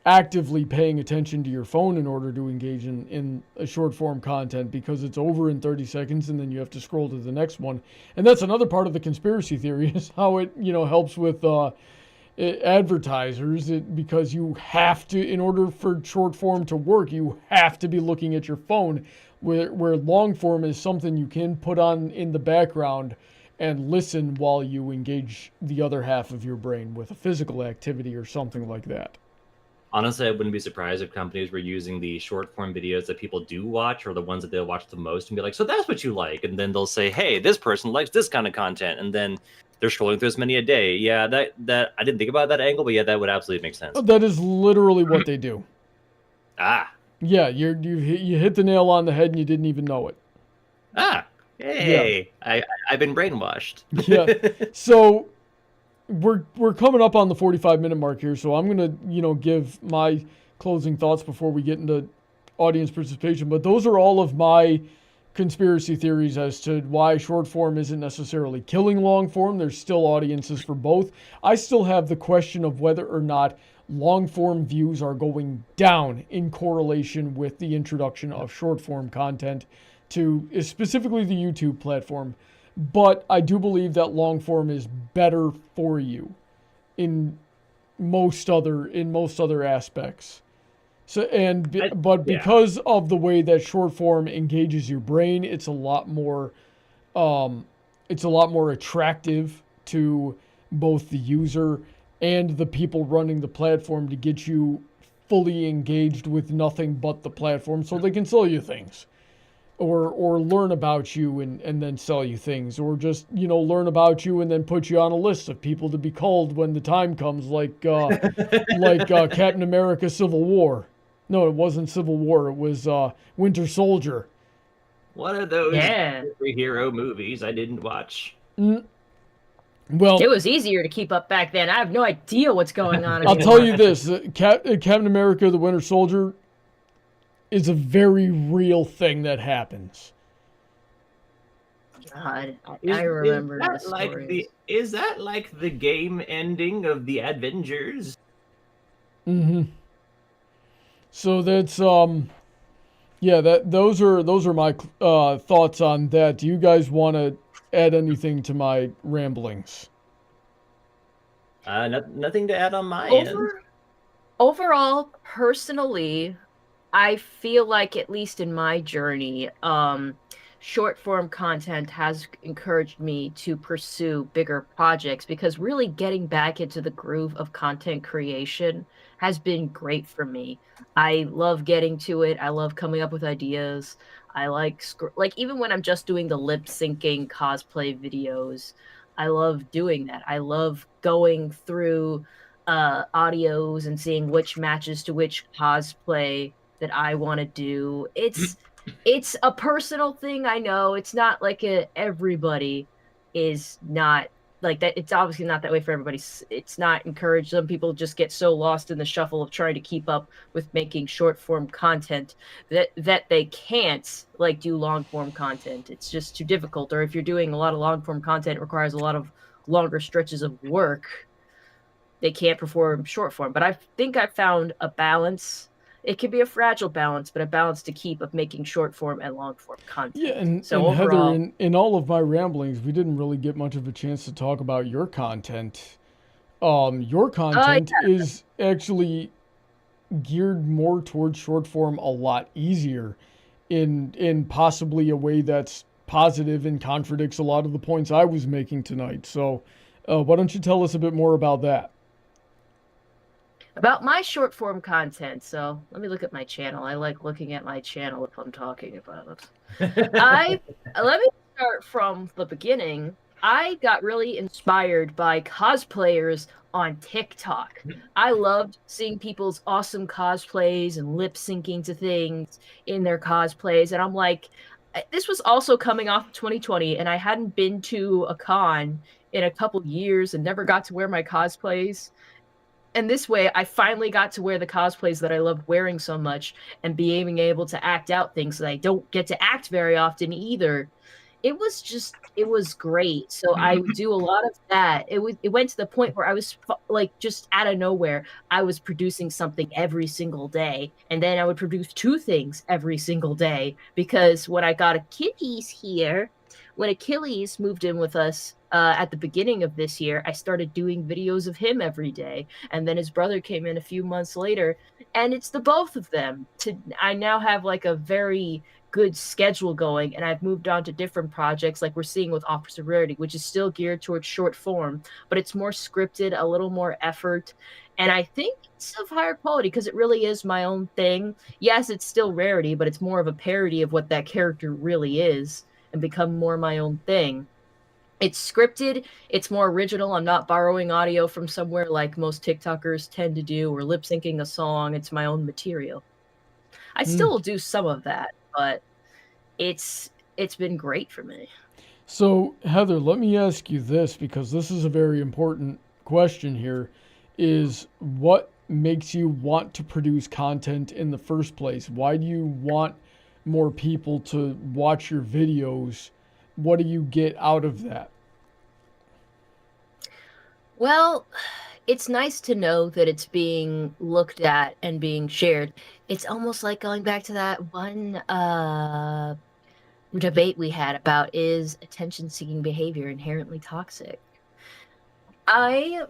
actively paying attention to your phone in order to engage in a short form content, because it's over in 30 seconds and then you have to scroll to the next one. And that's another part of the conspiracy theory, is how it, you know, helps with advertisers, because you have to, in order for short form to work, you have to be looking at your phone, where long form is something you can put on in the background and listen while you engage the other half of your brain with a physical activity or something like that. Honestly, I wouldn't be surprised if companies were using the short form videos that people do watch, or the ones that they'll watch the most, and be like, so that's what you like. And then they'll say, hey, this person likes this kind of content. And then they're scrolling through as many a day. Yeah, that I didn't think about that angle, but yeah, that would absolutely make sense. That is literally what they do. Ah. Yeah, you hit the nail on the head and you didn't even know it. Ah. Hey, yeah. I've been brainwashed. Yeah. So we're coming up on the 45-minute mark here, so I'm gonna, you know, give my closing thoughts before we get into audience participation. But those are all of my conspiracy theories as to why short form isn't necessarily killing long form. There's still audiences for both. I still have the question of whether or not long form views are going down in correlation with the introduction of short form content to specifically the YouTube platform. But I do believe that long form is better for you in most other aspects. So because of the way that short form engages your brain, it's a lot more attractive to both the user and the people running the platform, to get you fully engaged with nothing but the platform, so they can sell you things. Or learn about you and then sell you things, or just, you know, learn about you and then put you on a list of people to be called when the time comes, like Captain America Civil War. No, it wasn't Civil War. It was Winter Soldier. One of those superhero movies I didn't watch. Well, it was easier to keep up back then. I have no idea what's going on. I'll tell you this: Captain America, the Winter Soldier, is a very real thing that happens. God, I remember the stories. Is that like the game ending of the Avengers? Mm-hmm. So that's those are my thoughts on that. Do you guys want to add anything to my ramblings. Nothing to add on my end. Overall, personally, I feel like, at least in my journey, short form content has encouraged me to pursue bigger projects, because really getting back into the groove of content creation has been great for me. I love getting to it. I love coming up with ideas. I like even when I'm just doing the lip syncing cosplay videos, I love doing that. I love going through audios and seeing which matches to which cosplay that I want to do. It's a personal thing. I know it's not like everybody is not like that. It's obviously not that way for everybody. It's not encouraged. Some people just get so lost in the shuffle of trying to keep up with making short form content that they can't like do long form content. It's just too difficult. Or if you're doing a lot of long form content, it requires a lot of longer stretches of work, they can't perform short form. But I think I found a balance. It can be a fragile balance, but a balance to keep of making short form and long form content. Yeah, and overall, Heather, in all of my ramblings, we didn't really get much of a chance to talk about your content. Your content is actually geared more towards short form a lot easier in possibly a way that's positive and contradicts a lot of the points I was making tonight. So why don't you tell us a bit more about that? About my short form content. So let me look at my channel. I like looking at my channel if I'm talking about it. Let me start from the beginning. I got really inspired by cosplayers on TikTok. I loved seeing people's awesome cosplays and lip syncing to things in their cosplays. And I'm like, this was also coming off of 2020, and I hadn't been to a con in a couple years and never got to wear my cosplays. And this way, I finally got to wear the cosplays that I loved wearing so much and being able to act out things that I don't get to act very often either. It was great. So I would do a lot of that. It went to the point where I was like, just out of nowhere, I was producing something every single day. And then I would produce 2 things every single day, because when I got Achilles here, when Achilles moved in with us at the beginning of this year, I started doing videos of him every day. And then his brother came in a few months later, and it's the both of them. I now have like a very good schedule going, and I've moved on to different projects like we're seeing with Officer Rarity, which is still geared towards short form, but it's more scripted, a little more effort. And I think it's of higher quality because it really is my own thing. Yes, it's still Rarity, but it's more of a parody of what that character really is and become more my own thing. It's scripted, it's more original. I'm not borrowing audio from somewhere like most TikTokers tend to do, or lip syncing a song. It's my own material. I still will do some of that, but it's been great for me. So, Heather, let me ask you this, because this is a very important question here, is what makes you want to produce content in the first place? Why do you want more people to watch your videos? What do you get out of that? Well, it's nice to know that it's being looked at and being shared. It's almost like going back to that one debate we had about, is attention-seeking behavior inherently toxic? I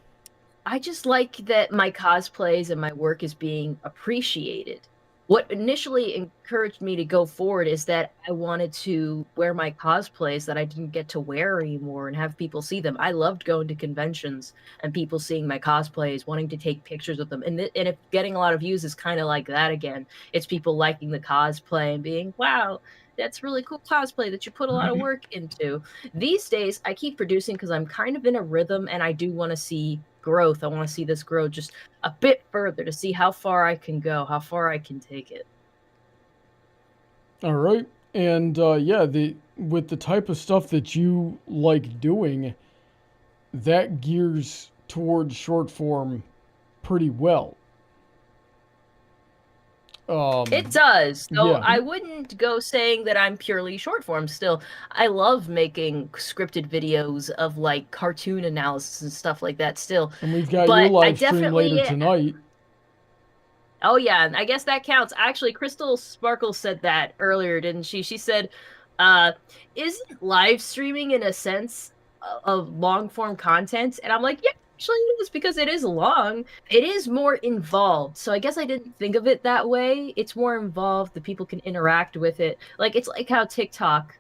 just like that my cosplays and my work is being appreciated. What initially encouraged me to go forward is that I wanted to wear my cosplays that I didn't get to wear anymore and have people see them. I loved going to conventions and people seeing my cosplays, wanting to take pictures of them. And if getting a lot of views is kind of like that again. It's people liking the cosplay and being, wow, that's really cool cosplay that you put a lot of work into. These days, I keep producing because I'm kind of in a rhythm, and I do want to see growth. I want to see this grow just a bit further to see how far I can go, how far I can take it. All right. And yeah, with the type of stuff that you like doing, that gears towards short form pretty well. It does. So yeah. I wouldn't go saying that I'm purely short form still. I love making scripted videos of like cartoon analysis and stuff like that still. And we've got your live stream later tonight. Oh yeah, and I guess that counts. Actually, Crystal Sparkle said that earlier, didn't she? She said, isn't live streaming in a sense of long form content? And I'm like, yeah, actually it is, because it is long. It is more involved. So I guess I didn't think of it that way. It's more involved. The people can interact with it. Like, it's like how TikTok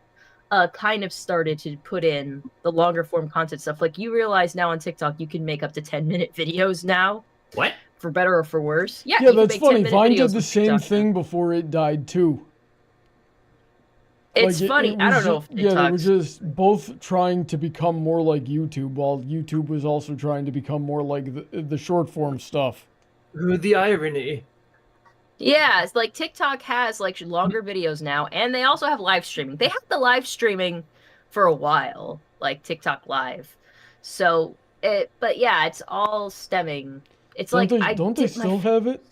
kind of started to put in the longer form content stuff. Like, you realize now on TikTok you can make up to 10-minute videos now. What? For better or for worse. Yeah, that's funny. Vine did the same thing before it died too. It's funny. I don't know if TikTok's... Yeah, they were just both trying to become more like YouTube, while YouTube was also trying to become more like the short form stuff. The irony. Yeah, it's like TikTok has like longer videos now, and they also have live streaming. They had the live streaming for a while, like TikTok Live. So, but yeah, it's all stemming. It's don't they still have it?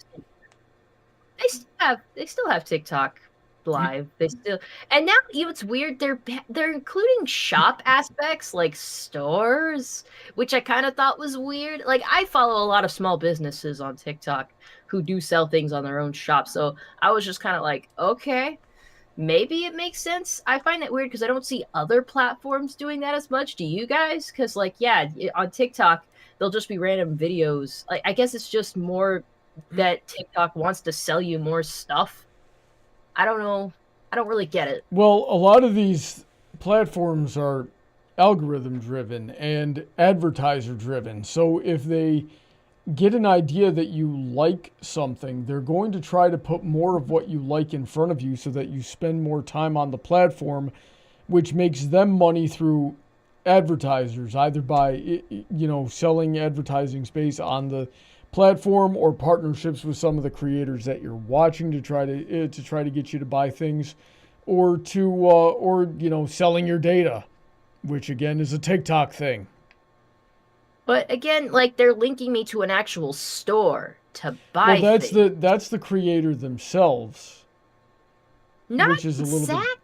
They still have TikTok Live. They still, and now it's weird. They're including shop aspects like stores, which I kind of thought was weird. Like, I follow a lot of small businesses on TikTok who do sell things on their own shop, so I was just kind of like, okay, maybe it makes sense. I find it weird because I don't see other platforms doing that as much. Do you guys? Because like, yeah, on TikTok they'll just be random videos. Like, I guess it's just more that TikTok wants to sell you more stuff. I don't know. I don't really get it. Well, a lot of these platforms are algorithm driven and advertiser driven. So if they get an idea that you like something, they're going to try to put more of what you like in front of you so that you spend more time on the platform, which makes them money through advertisers, either by selling advertising space on the platform or partnerships with some of the creators that you're watching to try to get you to buy things, or selling your data, which again is a TikTok thing. But again, like, they're linking me to an actual store to buy. Well, that's the creator themselves. Not which is exactly. A little bit...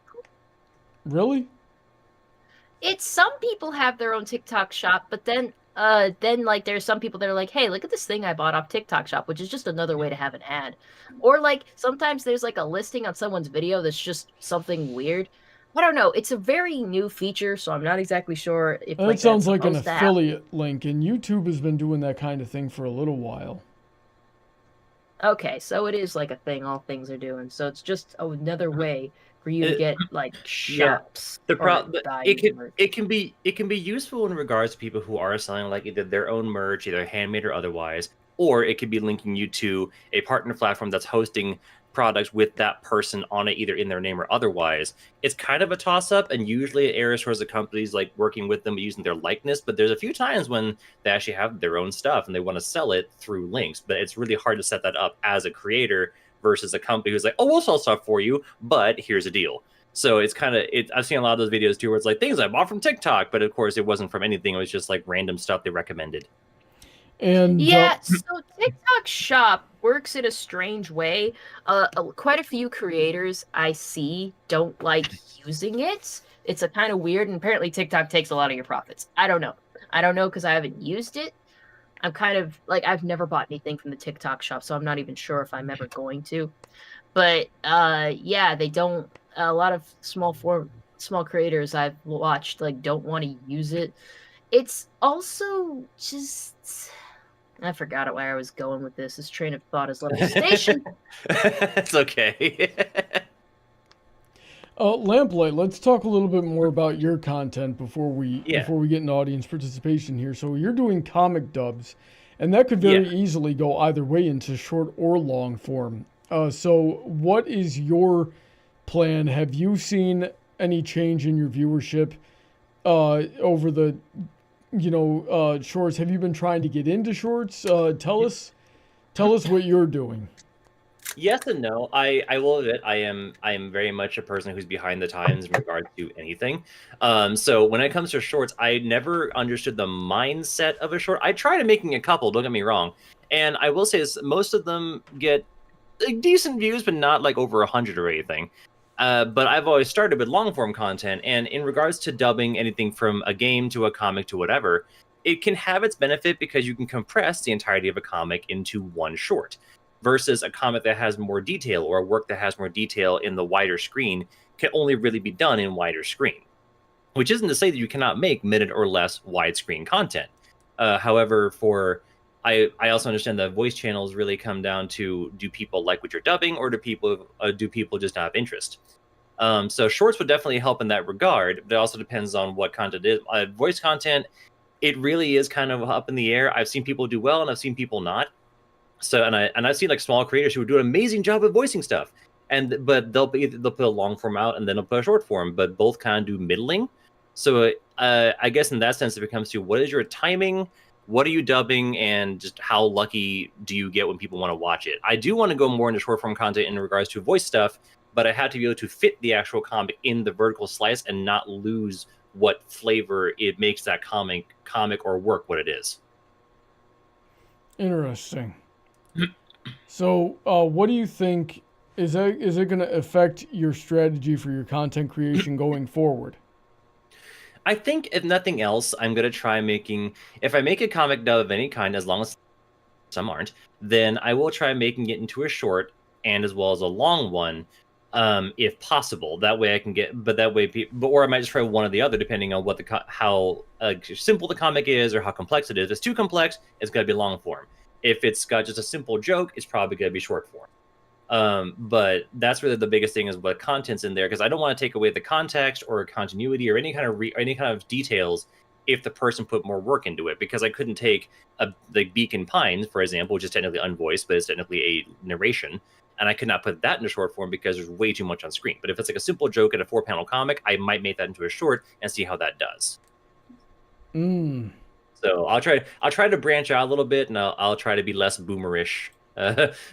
Really? It's some people have their own TikTok shop, but then like there's some people that are like, hey, look at this thing I bought off TikTok shop, which is just another way to have an ad. Or like sometimes there's like a listing on someone's video that's just something weird. I don't know. It's a very new feature, so I'm not exactly sure if that sounds like an affiliate link, and YouTube has been doing that kind of thing for a little while. Okay, so it is like a thing all things are doing. So it's just another way for you to get like shops. Yeah. The problem it can be useful in regards to people who are selling like either their own merch, either handmade or otherwise, or it could be linking you to a partner platform that's hosting products with that person on it, either in their name or otherwise. It's kind of a toss-up, and usually it airs towards the companies like working with them using their likeness, but there's a few times when they actually have their own stuff and they want to sell it through links, but it's really hard to set that up as a creator versus a company who's like, oh, we'll sell stuff for you, but here's a deal. So it's kind of, I've seen a lot of those videos too where it's like things I bought from TikTok, but of course it wasn't from anything. It was just like random stuff they recommended. And yeah, so TikTok Shop works in a strange way. Quite a few creators I see don't like using it. It's a kind of weird, and apparently TikTok takes a lot of your profits. I don't know because I haven't used it. I'm kind of like, I've never bought anything from the TikTok Shop, so I'm not even sure if I'm ever going to. But yeah, they don't. A lot of small creators I've watched like don't want to use it. It's also just, I forgot where I was going with this. This train of thought is left the station. It's okay. Lamplight, let's talk a little bit more about your content before we get into audience participation here. So you're doing comic dubs, and that could very easily go either way into short or long form. So what is your plan? Have you seen any change in your viewership over the shorts? Have you been trying to get into shorts? Tell us what you're doing. Yes and no. I will admit I am very much a person who's behind the times in regards to anything. So when it comes to shorts, I never understood the mindset of a short. I tried making a couple, don't get me wrong. And I will say this, most of them get decent views, but not like over 100 or anything. But I've always started with long form content, and in regards to dubbing anything from a game to a comic to whatever, it can have its benefit because you can compress the entirety of a comic into one short, versus a comic that has more detail or a work that has more detail in the wider screen. can only really be done in wider screen, which isn't to say that you cannot make minute or less widescreen content. However, I also understand that voice channels really come down to, do people like what you're dubbing, or do people just not have interest? So shorts would definitely help in that regard, but it also depends on what content it is. Voice content, it really is kind of up in the air. I've seen people do well, and I've seen people not. So, and I've seen like small creators who do an amazing job of voicing stuff, but they'll put a long form out and then they'll put a short form, but both kind of do middling. So I guess in that sense, it comes to, what is your timing? What are you dubbing, and just how lucky do you get when people want to watch it? I do want to go more into short form content in regards to voice stuff, but I had to be able to fit the actual comic in the vertical slice and not lose what flavor it makes that comic or work what it is. Interesting. So, what do you think, is it going to affect your strategy for your content creation going forward? I think, if nothing else, I'm going to try making, if I make a comic dub of any kind, as long as some aren't, then I will try making it into a short, and as well as a long one, if possible. That way I can get, or I might just try one or the other, depending on what how simple the comic is or how complex it is. If it's too complex, it's got to be long form. If it's got just a simple joke, it's probably going to be short form. But that's really the biggest thing, is what content's in there, because I don't want to take away the context or continuity or any kind of details if the person put more work into it, because I couldn't take the Beacon Pines, for example, which is technically unvoiced, but it's technically a narration, and I could not put that into short form because there's way too much on screen. But if it's like a simple joke in a 4-panel comic, I might make that into a short and see how that does. So I'll try to branch out a little bit, and I'll try to be less boomerish.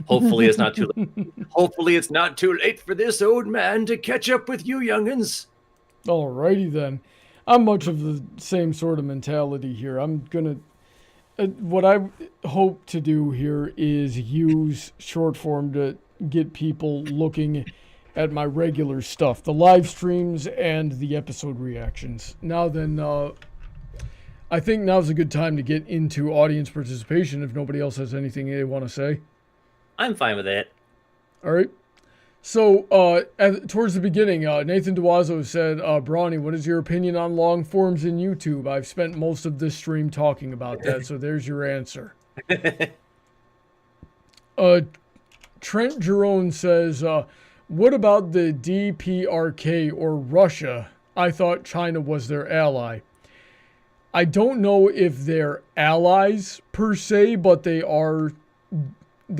Hopefully it's not too late. Hopefully it's not too late for this old man to catch up with you youngins. Alrighty then. I'm much of the same sort of mentality here. I'm gonna, what I hope to do here is use short form to get people looking at my regular stuff, the live streams and the episode reactions. Now then, I think now's a good time to get into audience participation if nobody else has anything they want to say. I'm fine with it. All right. So, towards the beginning, Nathan Duazo said, Brony, what is your opinion on long forms in YouTube? I've spent most of this stream talking about that, so there's your answer. Trent Jerome says, what about the DPRK or Russia? I thought China was their ally. I don't know if they're allies per se, but they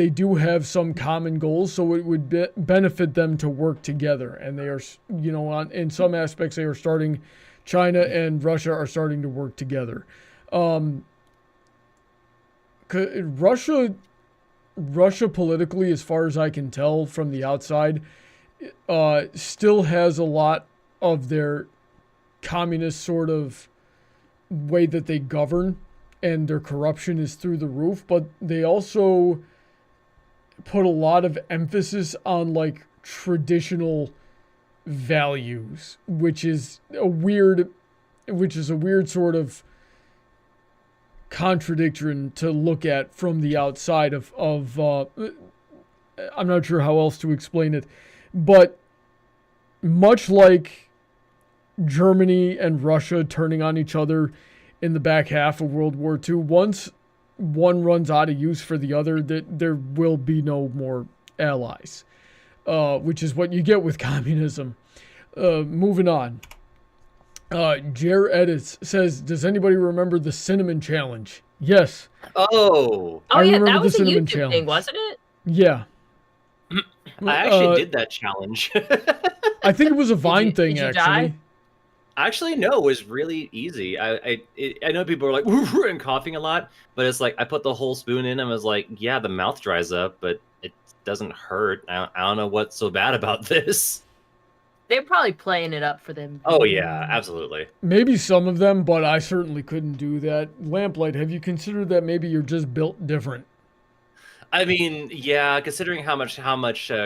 do have some common goals, so it would benefit them to work together. And they are, in some aspects, they are starting, China and Russia are starting to work together. Russia politically, as far as I can tell from the outside, still has a lot of their communist sort of way that they govern, and their corruption is through the roof, but they also put a lot of emphasis on like traditional values, which is a weird sort of contradiction to look at from the outside of I'm not sure how else to explain it, but much like Germany and Russia turning on each other in the back half of World War II, once one runs out of use for the other, that there will be no more allies, which is what you get with communism. Moving on. Jer Edits says, does anybody remember the Cinnamon Challenge? Yes. Oh, yeah, that was a YouTube thing, wasn't it? Yeah. I actually did that challenge. I think it was a Vine thing, did you actually. Die? Actually, no, it was really easy. I know people are like and coughing a lot, but it's like I put the whole spoon in and was like, yeah, the mouth dries up, but it doesn't hurt. I don't know what's so bad about this. They're probably playing it up for them. Oh yeah, absolutely. Maybe some of them, but I certainly couldn't do that. Lamplight, have you considered that maybe you're just built different? I mean, yeah, considering how much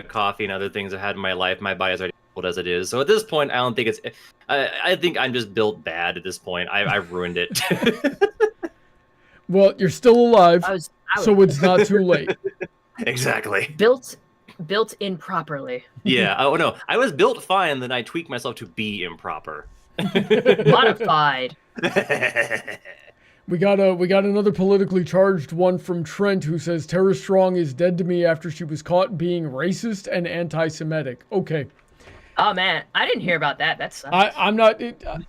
coffee and other things I've had in my life, my body's already old as it is. So at this point, I don't think it's. I think I'm just built bad at this point. I've ruined it. Well, you're still alive, I was so it's not too late. Exactly. built built improperly. Yeah. Oh no, I was built fine. Then I tweaked myself to be improper. Modified. We got another politically charged one from Trent who says Tara Strong is dead to me after she was caught being racist and anti-Semitic. Okay. Oh man, I didn't hear about that. That sucks.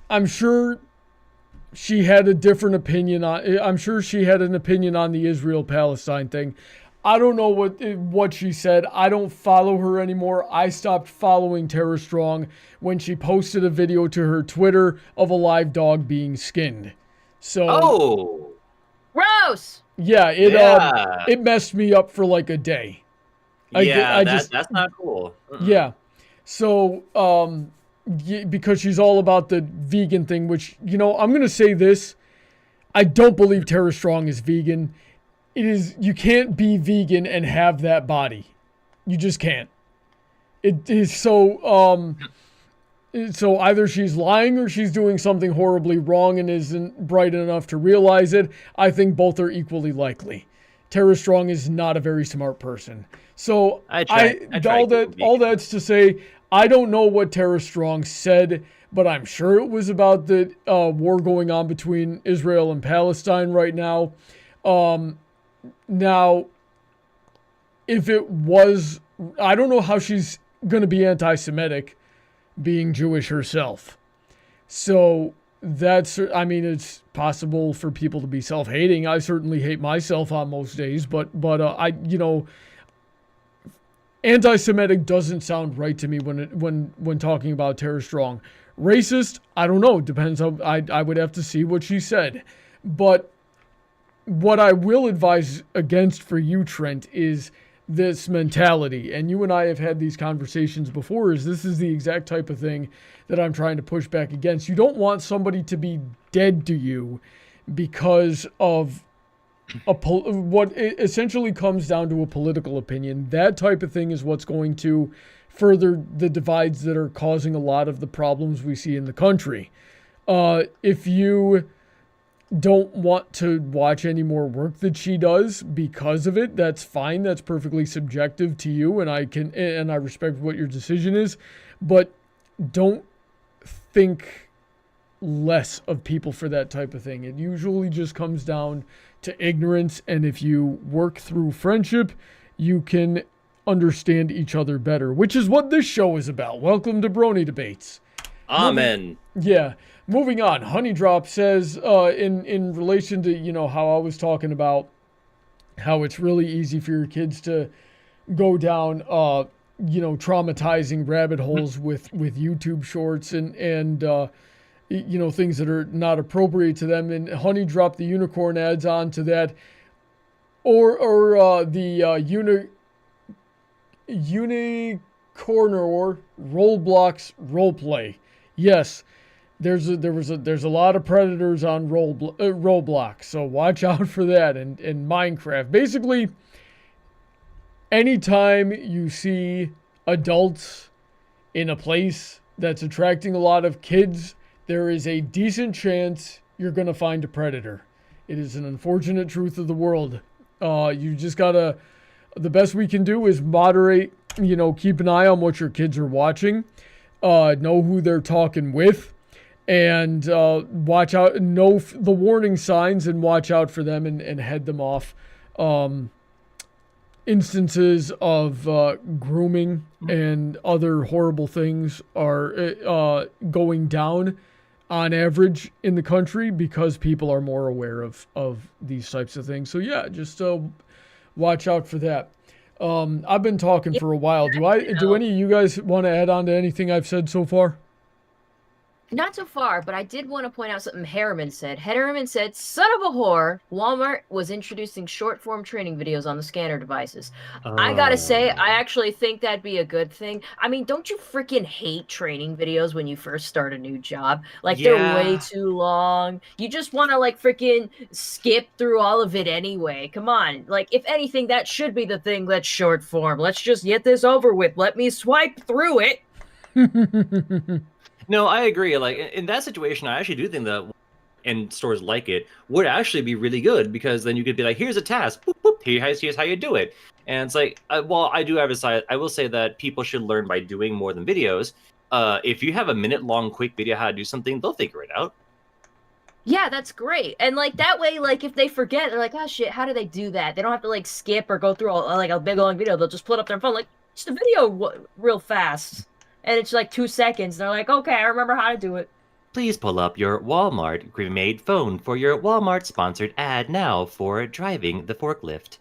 I'm sure she had a different opinion on. I'm sure she had an opinion on the Israel-Palestine thing. I don't know what she said. I don't follow her anymore. I stopped following Tara Strong when she posted a video to her Twitter of a live dog being skinned. So, gross. Yeah, it messed me up for like a day. That's not cool. Yeah. So, because she's all about the vegan thing, which, I'm going to say this. I don't believe Tara Strong is vegan. You can't be vegan and have that body. You just can't. It is so either she's lying or she's doing something horribly wrong and isn't bright enough to realize it. I think both are equally likely. Tara Strong is not a very smart person. So all that's to say, I don't know what Tara Strong said, but I'm sure it was about the war going on between Israel and Palestine right now. Now, if it was, I don't know how she's going to be anti-Semitic, being Jewish herself. So it's possible for people to be self-hating. I certainly hate myself on most days, but anti-Semitic doesn't sound right to me when talking about Tara Strong. Racist, I don't know. Depends how I would have to see what she said. But what I will advise against for you, Trent, is this mentality. And you and I have had these conversations before, this is the exact type of thing that I'm trying to push back against. You don't want somebody to be dead to you because of what essentially comes down to a political opinion. That type of thing is what's going to further the divides that are causing a lot of the problems we see in the country. If you don't want to watch any more work that she does because of it, that's fine. That's perfectly subjective to you, and I respect what your decision is, but don't think less of people for that type of thing. It usually just comes down to ignorance, and if you work through friendship, you can understand each other better, which is what this show is about. Welcome to Brony Debates. Amen. Moving on, Honeydrop says, in relation to, how I was talking about how it's really easy for your kids to go down, traumatizing rabbit holes with YouTube shorts and things that are not appropriate to them. And Honeydrop the Unicorn adds on to that, or the Unicornor Roblox roleplay. Yes. There's a lot of predators on Roblox, so watch out for that. And Minecraft, basically, anytime you see adults in a place that's attracting a lot of kids, there is a decent chance you're gonna find a predator. It is an unfortunate truth of the world. You just gotta. The best we can do is moderate. Keep an eye on what your kids are watching. Know who they're talking with. And watch out, know the warning signs and watch out for them and head them off. Instances of grooming and other horrible things are going down on average in the country because people are more aware of these types of things. So yeah, just watch out for that. I've been talking for a while. Do any of you guys want to add on to anything I've said so far? Not so far, but I did want to point out something Harriman said. Harriman said, son of a whore, Walmart was introducing short-form training videos on the scanner devices. I gotta say, I actually think that'd be a good thing. I mean, don't you freaking hate training videos when you first start a new job? They're way too long. You just want to, freaking skip through all of it anyway. Come on. If anything, that should be the thing that's short-form. Let's just get this over with. Let me swipe through it. No, I agree. In that situation, I actually do think that and stores like it would actually be really good, because then you could be like, here's a task, boop, boop, here's how you do it. And it's like, well, I do have a side. I will say that people should learn by doing more than videos. If you have a minute-long quick video how to do something, they'll figure it out. Yeah, that's great. And like that way, like if they forget, they're like, oh shit, how do they do that? They don't have to like skip or go through like a big long video. They'll just put up their phone, like, it's the video real fast. And it's like 2 seconds. They're like, okay, I remember how to do it. Please pull up your Walmart made phone for your Walmart sponsored ad now for driving the forklift.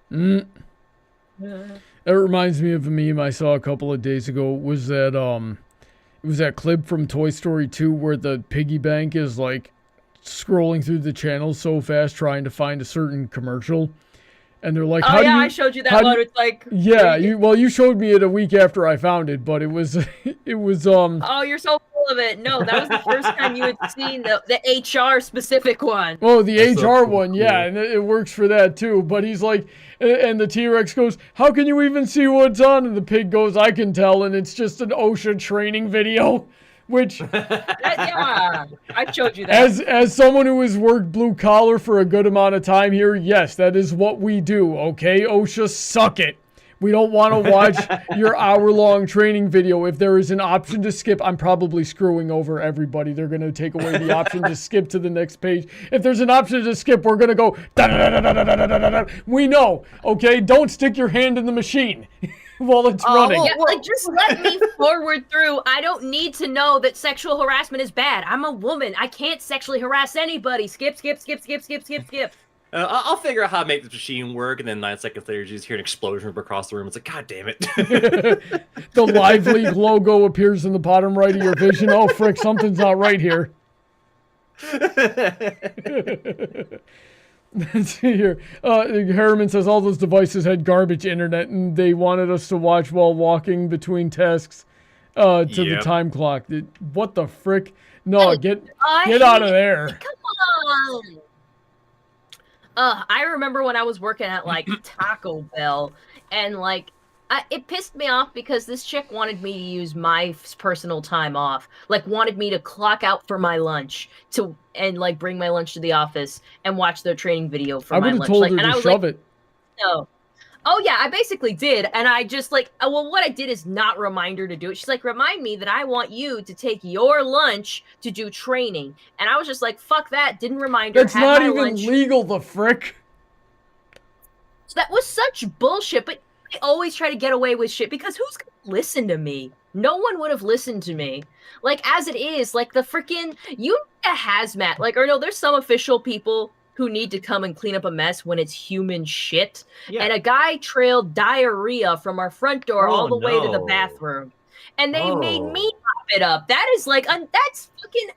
That reminds me of a meme I saw a couple of days ago. Was that it was that clip from Toy Story 2 where the piggy bank is like scrolling through the channels so fast trying to find a certain commercial, and they're like, oh yeah, I showed you that one. It's like, yeah, you showed me it a week after I found it, but it was oh, you're so full of it. No, that was the first time you had seen the HR specific one. Oh, the That's HR so one, cool. yeah, and it works for that too. But he's like, and the T-Rex goes, how can you even see what's on? And the pig goes, I can tell, and it's just an OSHA training video, which, yeah, I showed you that. as someone who has worked blue collar for a good amount of time here, yes, that is what we do. Okay, OSHA, suck it. We don't want to watch your hour-long training video. If there is an option to skip, I'm probably screwing over everybody. They're going to take away the option to skip to the next page. If there's an option to skip, we're going to go da-da-da-da-da-da-da-da-da. We know, okay? Don't stick your hand in the machine while it's running. Yeah, like, just let me forward through. I don't need to know that sexual harassment is bad. I'm a woman. I can't sexually harass anybody. Skip, skip, skip, skip, skip, skip, skip. I'll figure out how to make this machine work, and then 9 seconds later, you just hear an explosion from across the room. It's like, God damn it. The Live League logo appears in the bottom right of your vision. Oh, frick, something's not right here. Let's see here. Harriman says all those devices had garbage internet, and they wanted us to watch while walking between tasks to the time clock. What the frick? No, get out of there. Come on. I remember when I was working at like Taco Bell, and like it pissed me off because this chick wanted me to use my personal time off, like wanted me to clock out for my lunch and like bring my lunch to the office and watch their training video for my lunch. I would have told her to shove it. No. Oh yeah, I basically did, and I just like, well, what I did is not remind her to do it. She's like, remind me that I want you to take your lunch to do training, and I was just like, fuck that. Didn't remind her. That's not even legal, the frick. So that was such bullshit. But I always try to get away with shit because who's gonna listen to me? No one would have listened to me. Like as it is, like the freaking you need a hazmat, like or no, there's some official people who need to come and clean up a mess when it's human shit. Yeah. And a guy trailed diarrhea from our front door all the way to the bathroom. And they made me mop it up. That is like, that's fucking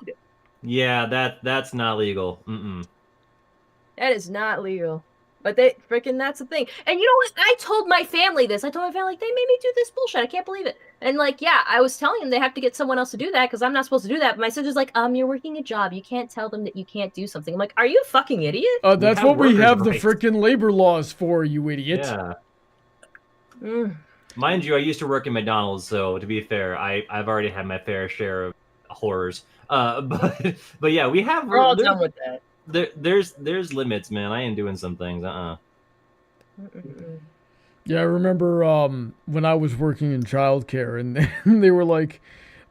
food. Yeah, that's not legal. Mm-mm. That is not legal. But that's the thing. And you know what? I told my family this. I told my family, like, they made me do this bullshit. I can't believe it. And like, yeah, I was telling them they have to get someone else to do that because I'm not supposed to do that. But my sister's like, you're working a job. You can't tell them that you can't do something. I'm like, are you a fucking idiot? That's what we have the frickin' labor laws for, you idiot. Yeah. Mind you, I used to work in McDonald's, so to be fair, I've already had my fair share of horrors. But yeah, we're all done with that. There's limits, man. I ain't doing some things. Yeah, I remember when I was working in childcare, and they were like,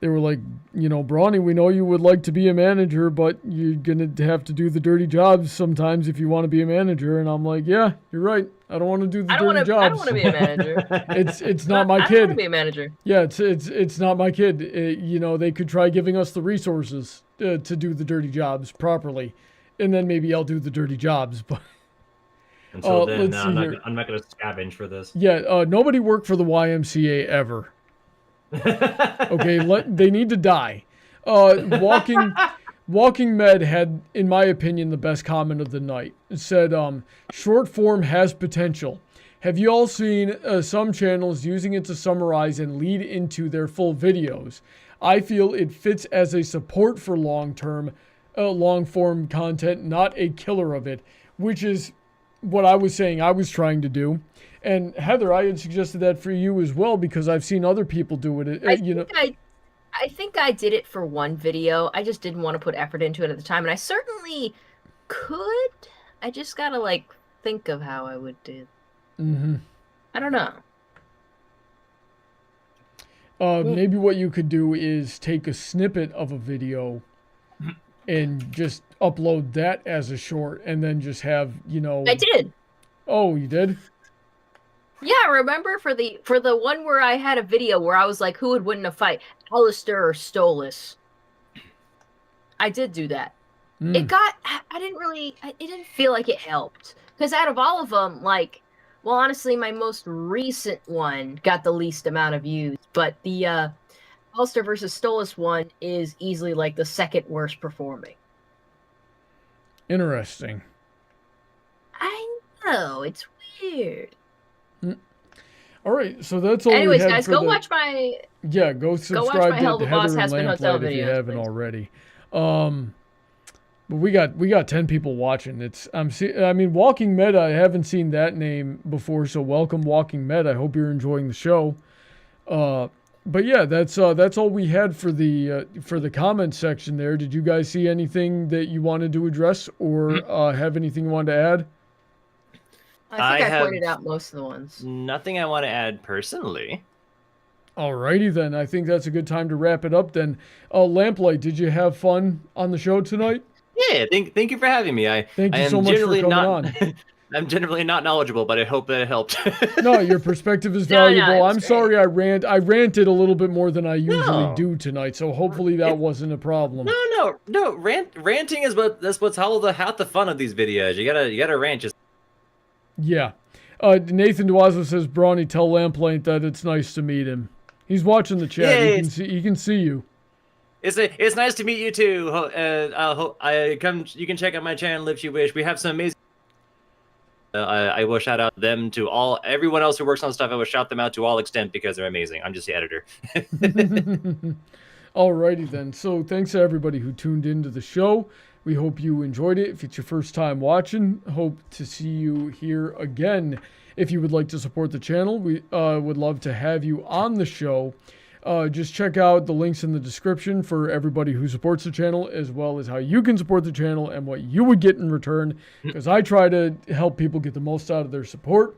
you know, Brony, we know you would like to be a manager, but you're gonna have to do the dirty jobs sometimes if you want to be a manager. And I'm like, yeah, you're right. I don't want to do the dirty jobs. I don't want to be a manager. It's not my kid. I don't want to be a manager. Yeah, it's not my kid. You know, they could try giving us the resources to do the dirty jobs properly. And then maybe I'll do the dirty jobs, but until then, no, I'm not going to scavenge for this. Yeah, nobody worked for the YMCA ever. Okay, they need to die. Walking Med had, in my opinion, the best comment of the night. It said, short form has potential. Have you all seen some channels using it to summarize and lead into their full videos? I feel it fits as a support for long-form content, not a killer of it, which is what I was saying I was trying to do. And Heather, I had suggested that for you as well because I've seen other people do it. I think I did it for one video. I just didn't want to put effort into it at the time, and I certainly could. I just gotta like think of how I would do. Mm-hmm. I don't know. Maybe what you could do is take a snippet of a video and just upload that as a short, and then just have, you know. I did. Oh, you did? Yeah, remember for the one where I had a video where I was like, who would win in a fight, Alistair or Stolas? I did do that. It got. I didn't really. It didn't feel like it helped because out of all of them, like. Well, honestly, my most recent one got the least amount of views, but the Ulster versus Stolas one is easily like the second worst performing. Interesting. I know, it's weird. All right, so that's all Anyways, we had guys, for go the... watch my... Yeah, go subscribe Hell of to a Boss Heather and Has Been Hotel Lamplight if you videos, haven't please. already. But we got 10 people watching. I mean, Walking Meta, I haven't seen that name before, so welcome Walking Meta. I hope you're enjoying the show. But yeah, that's all we had for the comment section there. Did you guys see anything that you wanted to address or have anything you wanted to add? I think I pointed out most of the ones. Nothing I want to add personally. Alrighty then. I think that's a good time to wrap it up then. Lamplight, did you have fun on the show tonight? Yeah, thank you for having me. Thank you so much for coming on. I'm generally not knowledgeable, but I hope that it helped. No, your perspective is No, valuable. I'm great. sorry I ranted a little bit more than I usually do tonight, so hopefully that wasn't a problem. No. Ranting is what's half the fun of these videos. You gotta rant. Just Yeah. Nathan Dwazo says, Brony, tell Lamplight that it's nice to meet him. He's watching the chat. Yeah, He can see you. It's nice to meet you too. You can check out my channel if you wish. We have some amazing. I will shout out them to everyone else who works on stuff. I will shout them out to all extent because they're amazing. I'm just the editor. Alrighty then. So thanks to everybody who tuned into the show. We hope you enjoyed it. If it's your first time watching, hope to see you here again. If you would like to support the channel, we would love to have you on the show. Just check out the links in the description for everybody who supports the channel, as well as how you can support the channel and what you would get in return, because I try to help people get the most out of their support.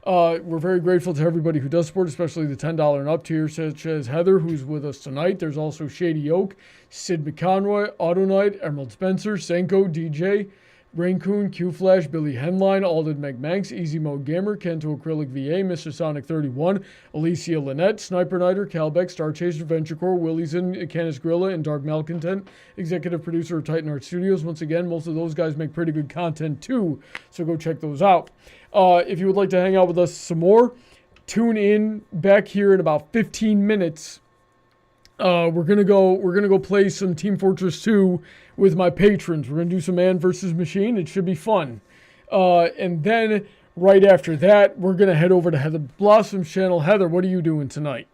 We're very grateful to everybody who does support, especially the $10 and up tier, such as Heather, who's with us tonight. There's also Shady Oak, Sid McConroy, Autoknight, Emerald Spencer, Senko, DJ, Rein-Kun, QFlash, Billy Henline, Alden, MacManx, EasyModeGamer, Kento Acrylic VA, Mr. Sonic 31, Alicia Lynette, Sniper Nighter, Calbeck, StarChaser, VentureCorp, Willieson, Icanus, Gruila, and Dark Malcontent, executive producer of Titan Art Studios. Once again, most of those guys make pretty good content too, so go check those out. If you would like to hang out with us some more, tune in back here in about 15 minutes. We're gonna go play some Team Fortress 2 with my patrons. We're gonna do some man versus machine. It should be fun. And then right after that, we're gonna head over to Heather Blossom's channel. Heather, what are you doing tonight?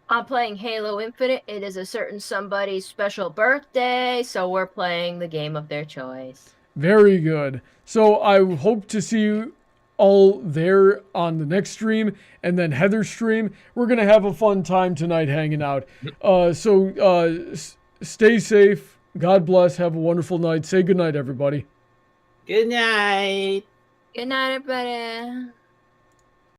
I'm playing Halo Infinite. It is a certain somebody's special birthday, so we're playing the game of their choice. Very good. So I hope to see you all there on the next stream, and then Heather's stream. We're gonna have a fun time tonight hanging out. Stay safe. God bless. Have a wonderful night. Say good night, everybody. Good night. Good night, everybody.